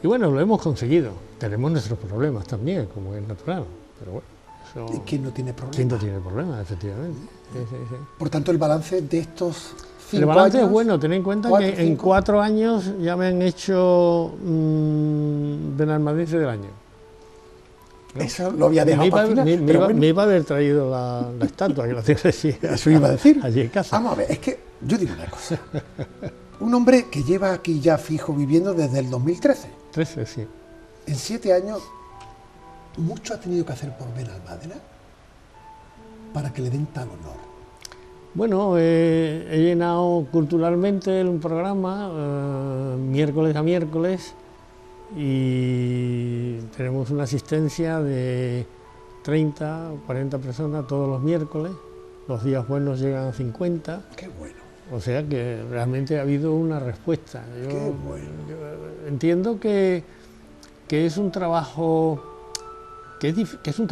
Y bueno, lo hemos conseguido. Tenemos nuestros problemas también, como es natural, pero bueno, eso... ¿y quién no tiene problema? ¿Quién no tiene problemas, efectivamente? Sí. Por tanto, el balance de estos El balance años, es bueno, ten en cuenta cuatro, que en 5. 4 años ya me han hecho Benalmádena del año. ¿No? Eso lo había dejado para el final, pero bueno. Me iba a haber traído la estatua que la tengo Eso iba a decir. allí en casa. Vamos a ver, es que yo digo una cosa. Un hombre que lleva aquí ya fijo viviendo desde el 2013. 13, sí. En 7 años, mucho ha tenido que hacer por Benalmádena para que le den tal honor. Bueno, he llenado culturalmente un programa miércoles a miércoles y tenemos una asistencia de 30 o 40 personas todos los miércoles. Los días buenos llegan a 50. Qué bueno. O sea que realmente ha habido una respuesta. Yo entiendo que es un trabajo, que es un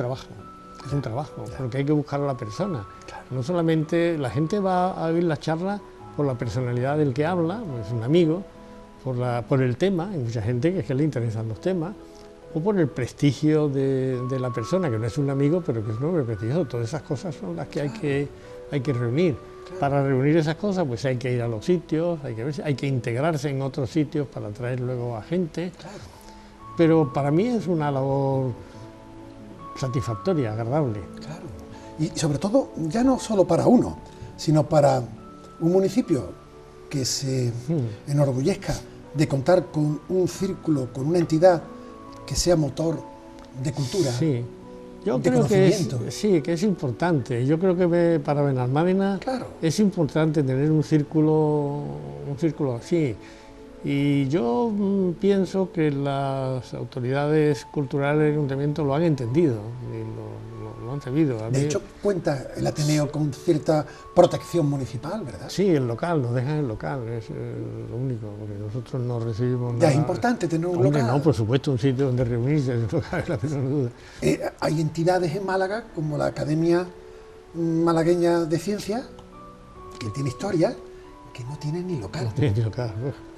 trabajo, porque hay que buscar a la persona. Claro. No solamente la gente va a oír la charla por la personalidad del que habla, pues un amigo, por el tema, hay mucha gente que es que le interesan los temas, o por el prestigio de la persona, que no es un amigo, pero que es un hombre prestigioso. Todas esas cosas son las que hay que reunir. Claro. Para reunir esas cosas, pues hay que ir a los sitios, hay que integrarse en otros sitios para atraer luego a gente. Claro. Pero para mí es una labor satisfactoria, agradable. Claro. Y sobre todo, ya no solo para uno, sino para un municipio que se enorgullezca de contar con un círculo, con una entidad que sea motor de cultura, sí. Yo de creo conocimiento. que es importante. Yo creo que para Benalmádena es importante tener un círculo así. Y yo pienso que las autoridades culturales del ayuntamiento lo han entendido, y lo han sabido. De hecho, cuenta el Ateneo con cierta protección municipal, ¿verdad? Sí, el local, nos dejan el local, es lo único, porque nosotros no recibimos nada. Ya es importante tener un local. No, por supuesto, un sitio donde reunirse, no cabe la menor duda. Hay entidades en Málaga, como la Academia Malagueña de Ciencias, que tiene historia, que no tiene ni local. No tiene ni local, ¿no?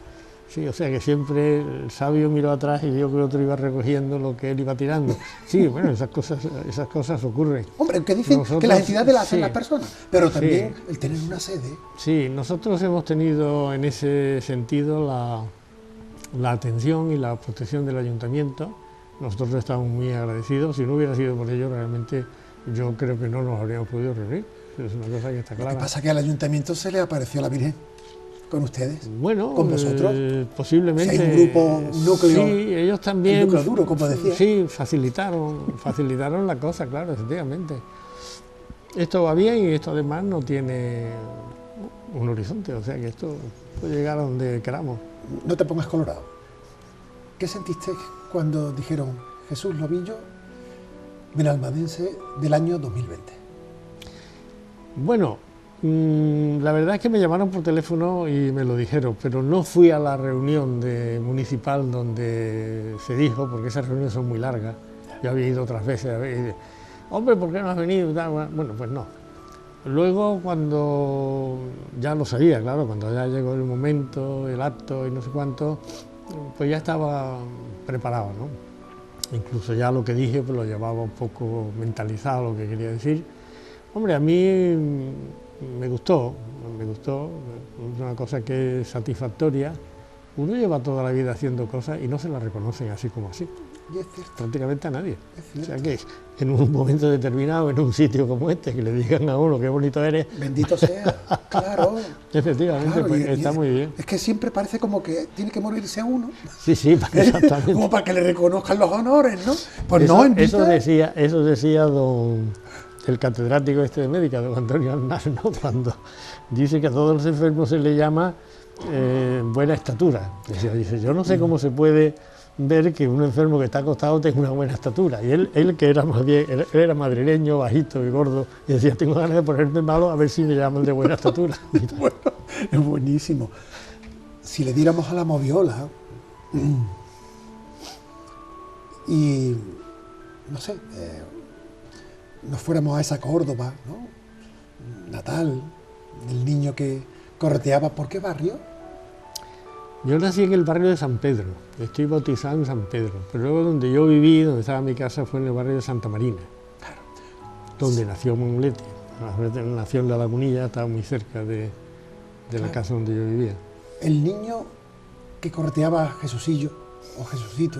Sí, o sea que siempre el sabio miró atrás y vio que otro iba recogiendo lo que él iba tirando. Sí, bueno, esas cosas ocurren. Hombre, que dicen que las entidades las hacen las personas, pero también el tener una sede. Sí, nosotros hemos tenido en ese sentido la atención y la protección del ayuntamiento. Nosotros estamos muy agradecidos. Si no hubiera sido por ello, realmente yo creo que no nos habríamos podido reunir. Es una cosa que está clara. Lo que pasa es que al ayuntamiento se le apareció la Virgen. ¿Con ustedes? Bueno, ¿con vosotros? Posiblemente. Si hay un grupo, un núcleo. Sí, ellos también. Un núcleo duro, como decía. Sí, facilitaron la cosa, claro, efectivamente. Esto va bien y esto además no tiene un horizonte, o sea que esto puede llegar a donde queramos. No te pongas colorado. ¿Qué sentiste cuando dijeron Jesús Lobillo, benalmadense del año 2020? Bueno, la verdad es que me llamaron por teléfono y me lo dijeron, pero no fui a la reunión municipal donde se dijo, porque esas reuniones son muy largas. Yo había ido otras veces, hombre, ¿por qué no has venido? Bueno, pues no. Luego, cuando ya lo sabía, claro, cuando ya llegó el momento, el acto y no sé cuánto, pues ya estaba preparado, ¿no? Incluso ya lo que dije pues lo llevaba un poco mentalizado lo que quería decir. Hombre, a mí me gustó, es una cosa que es satisfactoria. Uno lleva toda la vida haciendo cosas y no se las reconocen así como así. Y es cierto. Prácticamente a nadie. O sea que en un momento determinado, en un sitio como este, que le digan a uno qué bonito eres. Bendito sea, claro. Efectivamente, claro, pues está muy bien. Es que siempre parece como que tiene que morirse uno. Sí, exactamente. Como para que le reconozcan los honores, ¿no? Pues eso, no, eso decía el catedrático este de médica, don Antonio Arnaz, ¿no? Cuando dice que a todos los enfermos se le llama buena estatura. Dice, yo no sé cómo se puede ver que un enfermo que está acostado tenga una buena estatura. Y él que era más bien, él era madrileño, bajito y gordo, y decía, tengo ganas de ponerme malo a ver si me llaman de buena estatura. Bueno, es buenísimo. Si le diéramos a la moviola y, no sé, nos fuéramos a esa Córdoba, ¿no? Natal, del niño que correteaba, ¿por qué barrio? Yo nací en el barrio de San Pedro, estoy bautizado en San Pedro, pero luego donde yo viví, donde estaba mi casa, fue en el barrio de Santa Marina, donde nació Monlete. Nació en La Lagunilla, estaba muy cerca de de la Claro. casa donde yo vivía. El niño que correteaba a Jesucillo o Jesucito,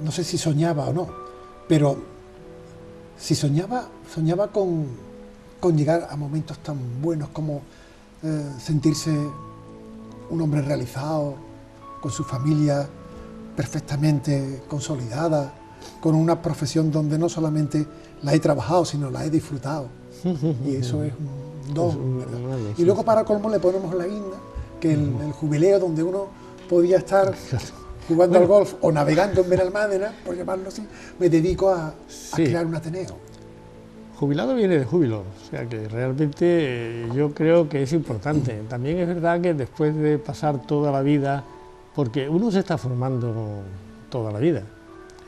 no sé si soñaba o no, pero si soñaba con llegar a momentos tan buenos como sentirse un hombre realizado, con su familia perfectamente consolidada, con una profesión donde no solamente la he trabajado, sino la he disfrutado. Y eso es un don, ¿verdad? Y luego para colmo le ponemos la guinda, que el jubileo donde uno podía estar jugando al golf o navegando en Benalmádena, por llamarlo así, me dedico a crear un Ateneo. Jubilado viene de júbilo, o sea que realmente yo creo que es importante. También es verdad que después de pasar toda la vida, porque uno se está formando toda la vida,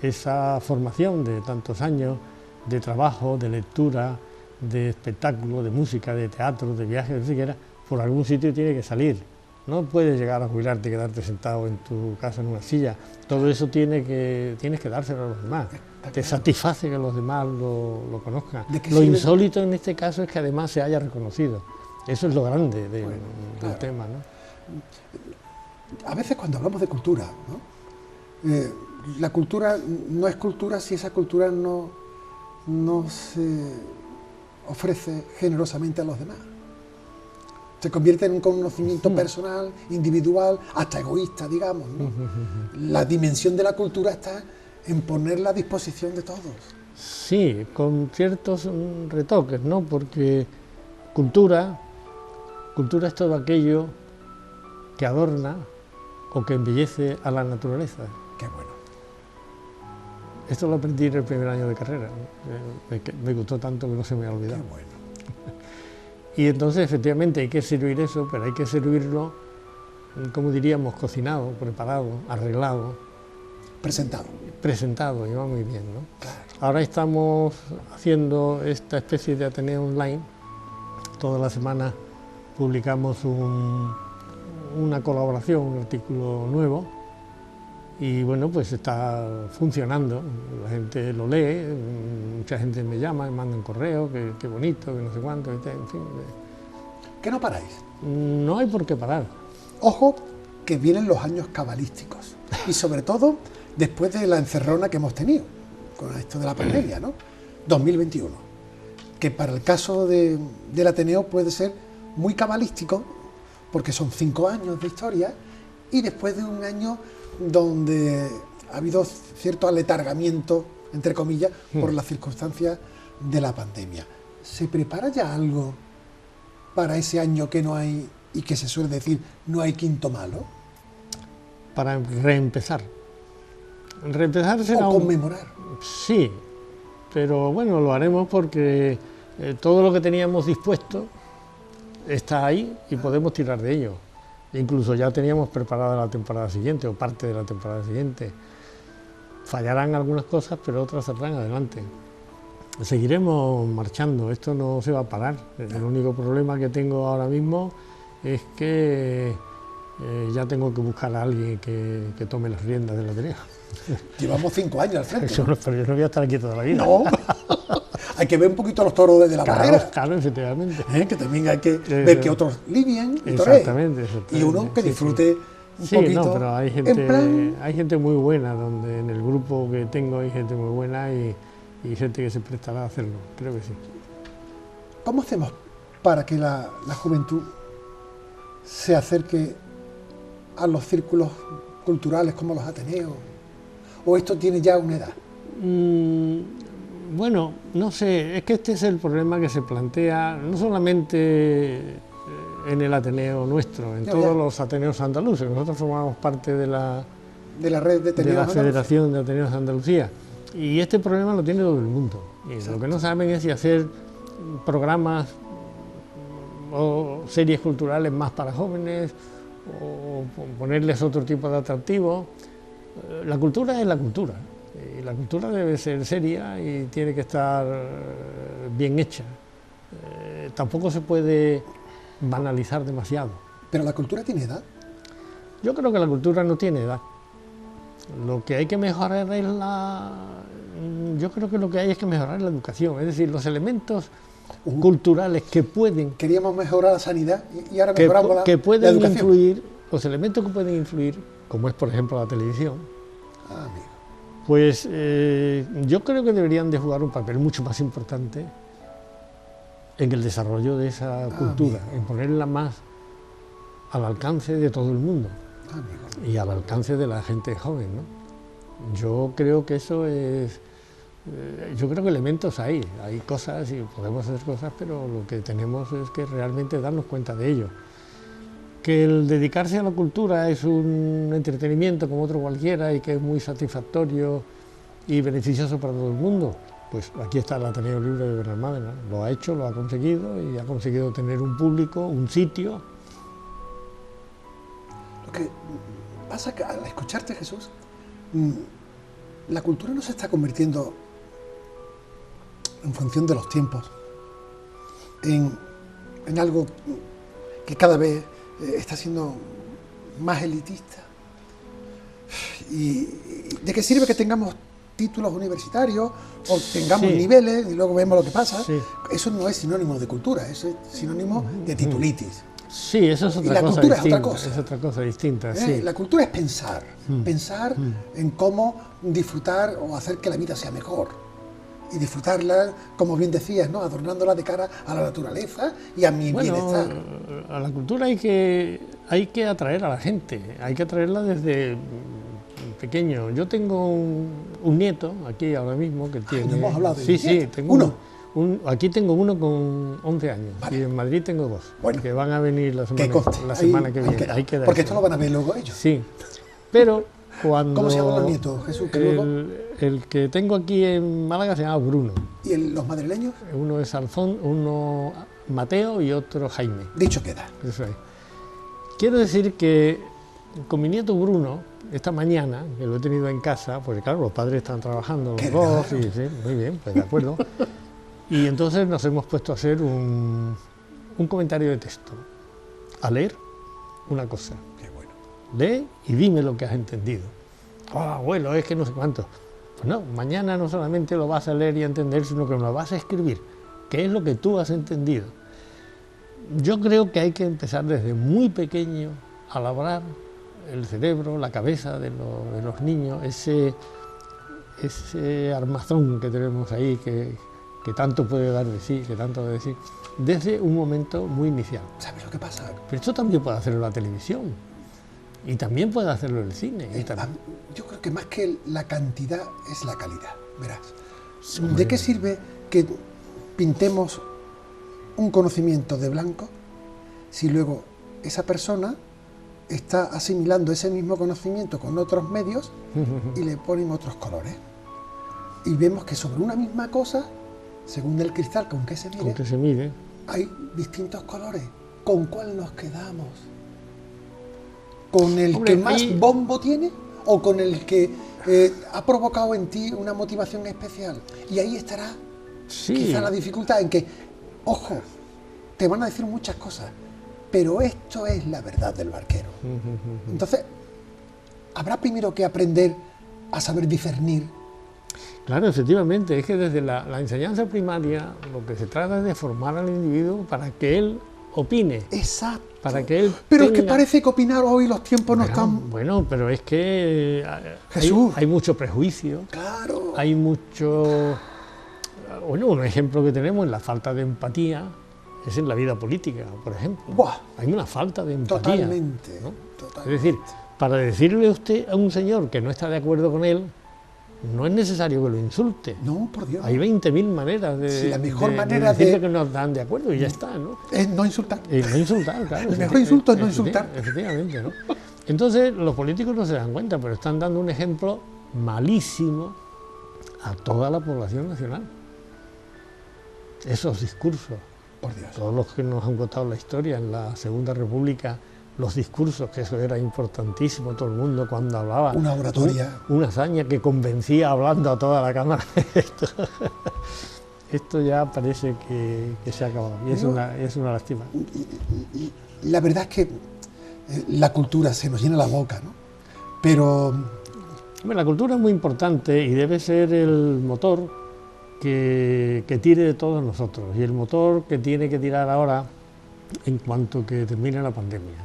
esa formación de tantos años de trabajo, de lectura, de espectáculo, de música, de teatro, de viajes, de siquiera, por algún sitio tiene que salir. No puedes llegar a jubilarte y quedarte sentado en tu casa en una silla. Todo eso tienes que dárselo a los demás. Te satisface que los demás lo conozcan. Lo insólito en este caso es que además se haya reconocido. Eso es lo grande del tema, ¿no? A veces cuando hablamos de cultura, ¿no? La cultura no es cultura si esa cultura no se ofrece generosamente a los demás. Se convierte en un conocimiento personal, individual, hasta egoísta, digamos, ¿no? La dimensión de la cultura está en ponerla a disposición de todos. Sí, con ciertos retoques, ¿no? Porque cultura es todo aquello que adorna o que embellece a la naturaleza. Qué bueno. Esto lo aprendí en el primer año de carrera, ¿no? Me gustó tanto que no se me ha olvidado. Qué bueno. Y entonces efectivamente hay que servir eso, pero hay que servirlo, como diríamos, cocinado, preparado, arreglado. Presentado, y va muy bien, ¿no? Claro. Ahora estamos haciendo esta especie de Ateneo online. Toda la semana publicamos una colaboración, un artículo nuevo, y bueno, pues está funcionando. La gente lo lee, mucha gente me llama, me manda un correo, que bonito, que no sé cuánto, en fin. ¿Qué no paráis? No hay por qué parar. Ojo, que vienen los años cabalísticos, y sobre todo después de la encerrona que hemos tenido con esto de la pandemia, ¿no? 2021, que para el caso del Ateneo puede ser muy cabalístico, porque son 5 años de historia, y después de un año donde ha habido cierto aletargamiento, entre comillas, por las circunstancias de la pandemia. ¿Se prepara ya algo para ese año que no hay, y que se suele decir, no hay quinto malo? Para reempezar. Reempezar será o conmemorar. Sí, pero bueno, lo haremos porque todo lo que teníamos dispuesto está ahí y podemos tirar de ello. Incluso ya teníamos preparada la temporada siguiente o parte de la temporada siguiente. Fallarán algunas cosas, pero otras saldrán adelante. Seguiremos marchando, esto no se va a parar. El único problema que tengo ahora mismo es que ya tengo que buscar a alguien que tome las riendas del Ateneo. Llevamos 5 años al frente. Pero yo no voy a estar aquí toda la vida. No, hay que ver un poquito los toros desde la barrera. Claro, efectivamente. Que también hay que ver que otros lidian y exactamente. Y uno que disfrute un poquito. No, pero hay gente muy buena, donde en el grupo que tengo hay gente muy buena y gente que se prestará a hacerlo, creo que sí. ¿Cómo hacemos para que la juventud se acerque a los círculos culturales como los Ateneos? ¿O esto tiene ya una edad? Bueno, no sé, es que este es el problema que se plantea no solamente en el Ateneo nuestro, en todos los Ateneos andaluces. Nosotros formamos parte de la red de Ateneos, de la Federación de Ateneos de Andalucía, y este problema lo tiene todo el mundo. Y lo que no saben es si hacer programas o series culturales más para jóvenes o ponerles otro tipo de atractivo. La cultura es la cultura, y la cultura debe ser seria y tiene que estar bien hecha. Tampoco se puede banalizar demasiado. ¿Pero la cultura tiene edad? Yo creo que la cultura no tiene edad. Lo que hay que mejorar es yo creo que lo que hay es que mejorar la educación, es decir, los elementos culturales que pueden... Queríamos mejorar la sanidad y ahora mejoramos la que pueden educación. influir, los elementos que pueden influir, como es por ejemplo la televisión, Amigo. pues yo creo que deberían de jugar un papel mucho más importante en el desarrollo de esa cultura, en ponerla más al alcance de todo el mundo y al alcance de la gente joven, ¿no? Yo creo que eso es... yo creo que elementos hay cosas y podemos hacer cosas, pero lo que tenemos es que realmente darnos cuenta de ello. Que el dedicarse a la cultura es un entretenimiento como otro cualquiera y que es muy satisfactorio y beneficioso para todo el mundo, pues aquí está el Ateneo Libre de Benalmádena, lo ha hecho, lo ha conseguido y ha conseguido tener un público, un sitio. Lo que pasa que al escucharte, Jesús, la cultura no se está convirtiendo, en función de los tiempos, en algo que cada vez está siendo más elitista. ¿Y de qué sirve que tengamos títulos universitarios o tengamos niveles y luego vemos lo que pasa? Sí. Eso no es sinónimo de cultura, eso es sinónimo de titulitis. Sí, eso es otra cosa distinta. Y la cultura es otra cosa distinta. Sí. La cultura es pensar, pensar en cómo disfrutar o hacer que la vida sea mejor. Y disfrutarla, como bien decías, ¿no? Adornándola de cara a la naturaleza y a mi bienestar. A la cultura hay que atraer a la gente, hay que atraerla desde pequeño. Yo tengo un nieto aquí ahora mismo que tiene... no hemos hablado de Sí, tengo uno. Aquí tengo uno con 11 años, vale. Y en Madrid tengo dos, que van a venir la semana que viene. Porque esto lo van a ver luego ellos. Sí, pero cuando... ¿Cómo se llaman los nietos, Jesús? El que tengo aquí en Málaga se llama Bruno. ¿Y los madrileños? Uno es Alfonso, uno Mateo y otro Jaime. Dicho queda. Eso es. Quiero decir que con mi nieto Bruno, esta mañana, que lo he tenido en casa, porque claro, los padres están trabajando los dos, y, sí, muy bien, pues de acuerdo. Y entonces nos hemos puesto a hacer un comentario de texto, a leer una cosa. Qué bueno. Lee y dime lo que has entendido. Abuelo, es que no sé cuánto. Pues no, mañana no solamente lo vas a leer y a entender, sino que lo vas a escribir. ¿Qué es lo que tú has entendido? Yo creo que hay que empezar desde muy pequeño a labrar el cerebro, la cabeza de los niños, ese armazón que tenemos ahí, que tanto puede dar de sí, que tanto de decir, desde un momento muy inicial. ¿Sabes lo que pasa? Pero esto también puede hacerlo la televisión, y también puede hacerlo el cine. Yo creo que más que la cantidad es la calidad, verás. ¿De qué sirve que pintemos un conocimiento de blanco si luego esa persona está asimilando ese mismo conocimiento con otros medios y le ponen otros colores? Y vemos que sobre una misma cosa, según el cristal con que se mire, hay distintos colores. ¿Con cuál nos quedamos? ¿Con el que más bombo tiene o con el que ha provocado en ti una motivación especial? Y ahí estará quizá la dificultad en que, ojo, te van a decir muchas cosas, pero esto es la verdad del barquero. Entonces, habrá primero que aprender a saber discernir. Claro, efectivamente, es que desde la enseñanza primaria lo que se trata es de formar al individuo para que él opine. Exacto. Para que él pero es que parece que opinar hoy los tiempos no están... Bueno, pero es que Jesús. Hay mucho prejuicio. Claro. Hay mucho... Bueno, un ejemplo que tenemos es la falta de empatía, es en la vida política, por ejemplo. ¡Buah! Hay una falta de empatía. Totalmente, ¿no? Totalmente. Es decir, para decirle a usted a un señor que no está de acuerdo con él, no es necesario que lo insulte. No, por Dios. Hay 20.000 maneras de, la mejor manera decirle que nos dan de acuerdo y ya está, ¿no? Es no insultar. No insultar, claro. El mejor insulto es no insultar. Efectivamente, ¿no? Entonces, los políticos no se dan cuenta, pero están dando un ejemplo malísimo a toda la población nacional. Esos discursos. Por Dios. Todos los que nos han contado la historia en la Segunda República, los discursos, que eso era importantísimo, todo el mundo cuando hablaba. Una oratoria. Una hazaña que convencía hablando a toda la Cámara. Esto ya parece que se ha acabado y es una lástima. La verdad es que la cultura se nos llena la boca, ¿no? Pero... Bueno, la cultura es muy importante y debe ser el motor que tire de todos nosotros y el motor que tiene que tirar ahora en cuanto que termine la pandemia.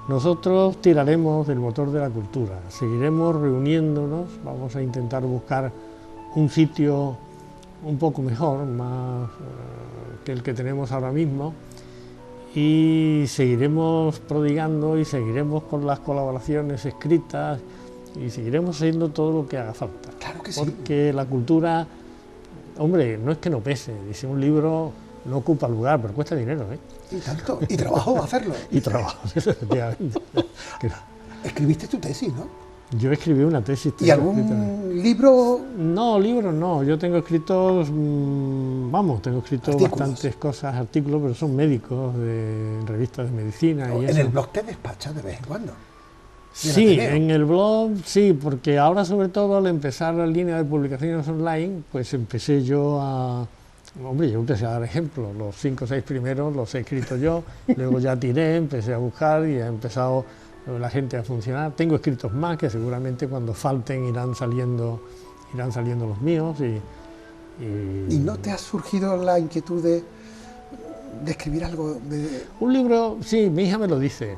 Nosotros tiraremos del motor de la cultura, seguiremos reuniéndonos, vamos a intentar buscar un sitio un poco mejor, más que el que tenemos ahora mismo, y seguiremos prodigando y seguiremos con las colaboraciones escritas y seguiremos haciendo todo lo que haga falta. Claro que sí. Porque la cultura, hombre, no es que no pese, dice un libro no ocupa lugar, pero cuesta dinero, ¿eh? Y tanto, y trabajo hacerlo. Y trabajo, efectivamente. Escribiste tu tesis, ¿no? Yo escribí una tesis. ¿Y algún libro? No, libros no, yo tengo escritos, tengo escritos Artículos. bastantes cosas, artículos, pero son médicos, de revistas de medicina y En eso. el blog te despachas de vez en cuando. Sí, en el blog sí, porque ahora sobre todo al empezar la línea de publicaciones online, pues empecé yo a... Hombre, yo empecé a dar ejemplos, los 5 o 6 primeros los he escrito yo, luego ya tiré, empecé a buscar y ha empezado la gente a funcionar. Tengo escritos más que seguramente cuando falten irán saliendo los míos. ¿Y no te ha surgido la inquietud de escribir algo? Un libro, sí, mi hija me lo dice.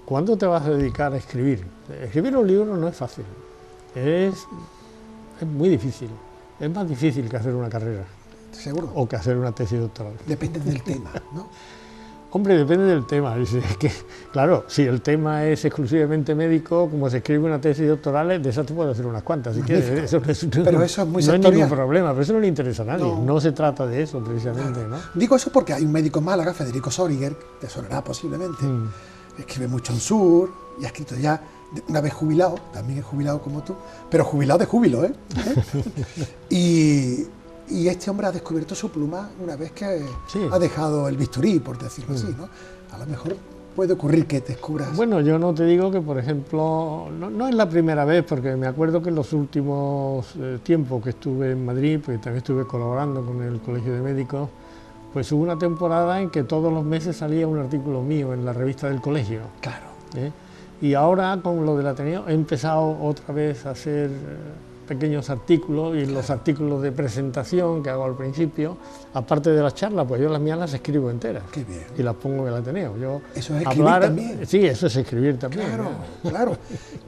¿Cuándo te vas a dedicar a escribir? Escribir un libro no es fácil, es muy difícil, es más difícil que hacer una carrera. ¿Seguro? O que hacer una tesis doctoral. Depende del tema, ¿no? Hombre, depende del tema. Es que, claro, si el tema es exclusivamente médico, como se escribe una tesis doctoral, de esa te puedo hacer unas cuantas, si quieres. Eso no es, pero eso es muy no sectorial. hay ningún problema, pero eso no le interesa a nadie. No. No se trata de eso, precisamente, ¿no? Digo eso porque hay un médico en Málaga, Federico Soriger, te sonará posiblemente, escribe mucho en Sur y ha escrito ya, una vez jubilado, también es jubilado como tú, pero jubilado de júbilo, ¿eh? Y este hombre ha descubierto su pluma una vez que ha dejado el bisturí, por decirlo así, ¿no? A lo mejor puede ocurrir que te descubras. Bueno, yo no te digo que, por ejemplo, no es la primera vez, porque me acuerdo que en los últimos tiempos que estuve en Madrid, porque también estuve colaborando con el Colegio de Médicos, pues hubo una temporada en que todos los meses salía un artículo mío en la revista del colegio. Claro. Y ahora, con lo del Ateneo, he empezado otra vez a hacer pequeños artículos, y los artículos de presentación que hago al principio, aparte de las charlas, pues yo las mías las escribo enteras. Qué bien. Y las pongo en el Ateneo. Eso es escribir también. Sí, eso es escribir también. Claro, claro.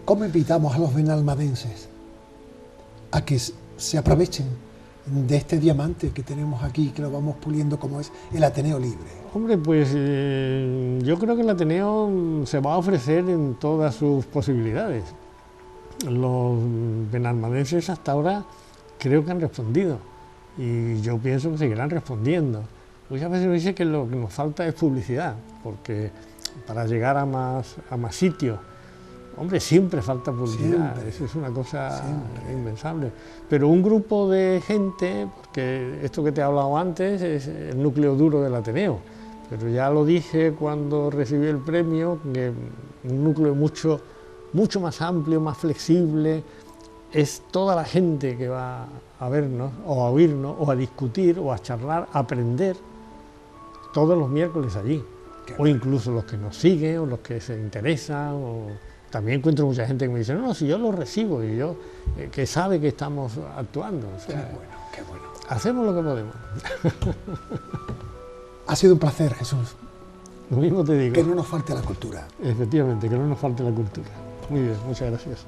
¿Cómo invitamos a los benalmadenses a que se aprovechen de este diamante que tenemos aquí, que lo vamos puliendo, como es el Ateneo Libre? Hombre, pues yo creo que el Ateneo se va a ofrecer en todas sus posibilidades. Los benalmadenses hasta ahora creo que han respondido y yo pienso que seguirán respondiendo. Muchas veces nos dice que lo que nos falta es publicidad, porque para llegar a más sitios, hombre, siempre falta publicidad, eso es una cosa inmensable. Pero un grupo de gente, porque esto que te he hablado antes es el núcleo duro del Ateneo, pero ya lo dije cuando recibí el premio, que un núcleo mucho más amplio, más flexible, es toda la gente que va a vernos, o a oírnos, o a discutir, o a charlar, a aprender, todos los miércoles allí. O incluso los que nos siguen, o los que se interesan, o también encuentro mucha gente que me dice, no, si yo lo recibo, y yo, que sabe que estamos actuando. O sea, qué bueno. Hacemos lo que podemos. Ha sido un placer, Jesús. Lo mismo te digo. Que no nos falte la cultura. Efectivamente, que no nos falte la cultura. Muy bien, muchas gracias.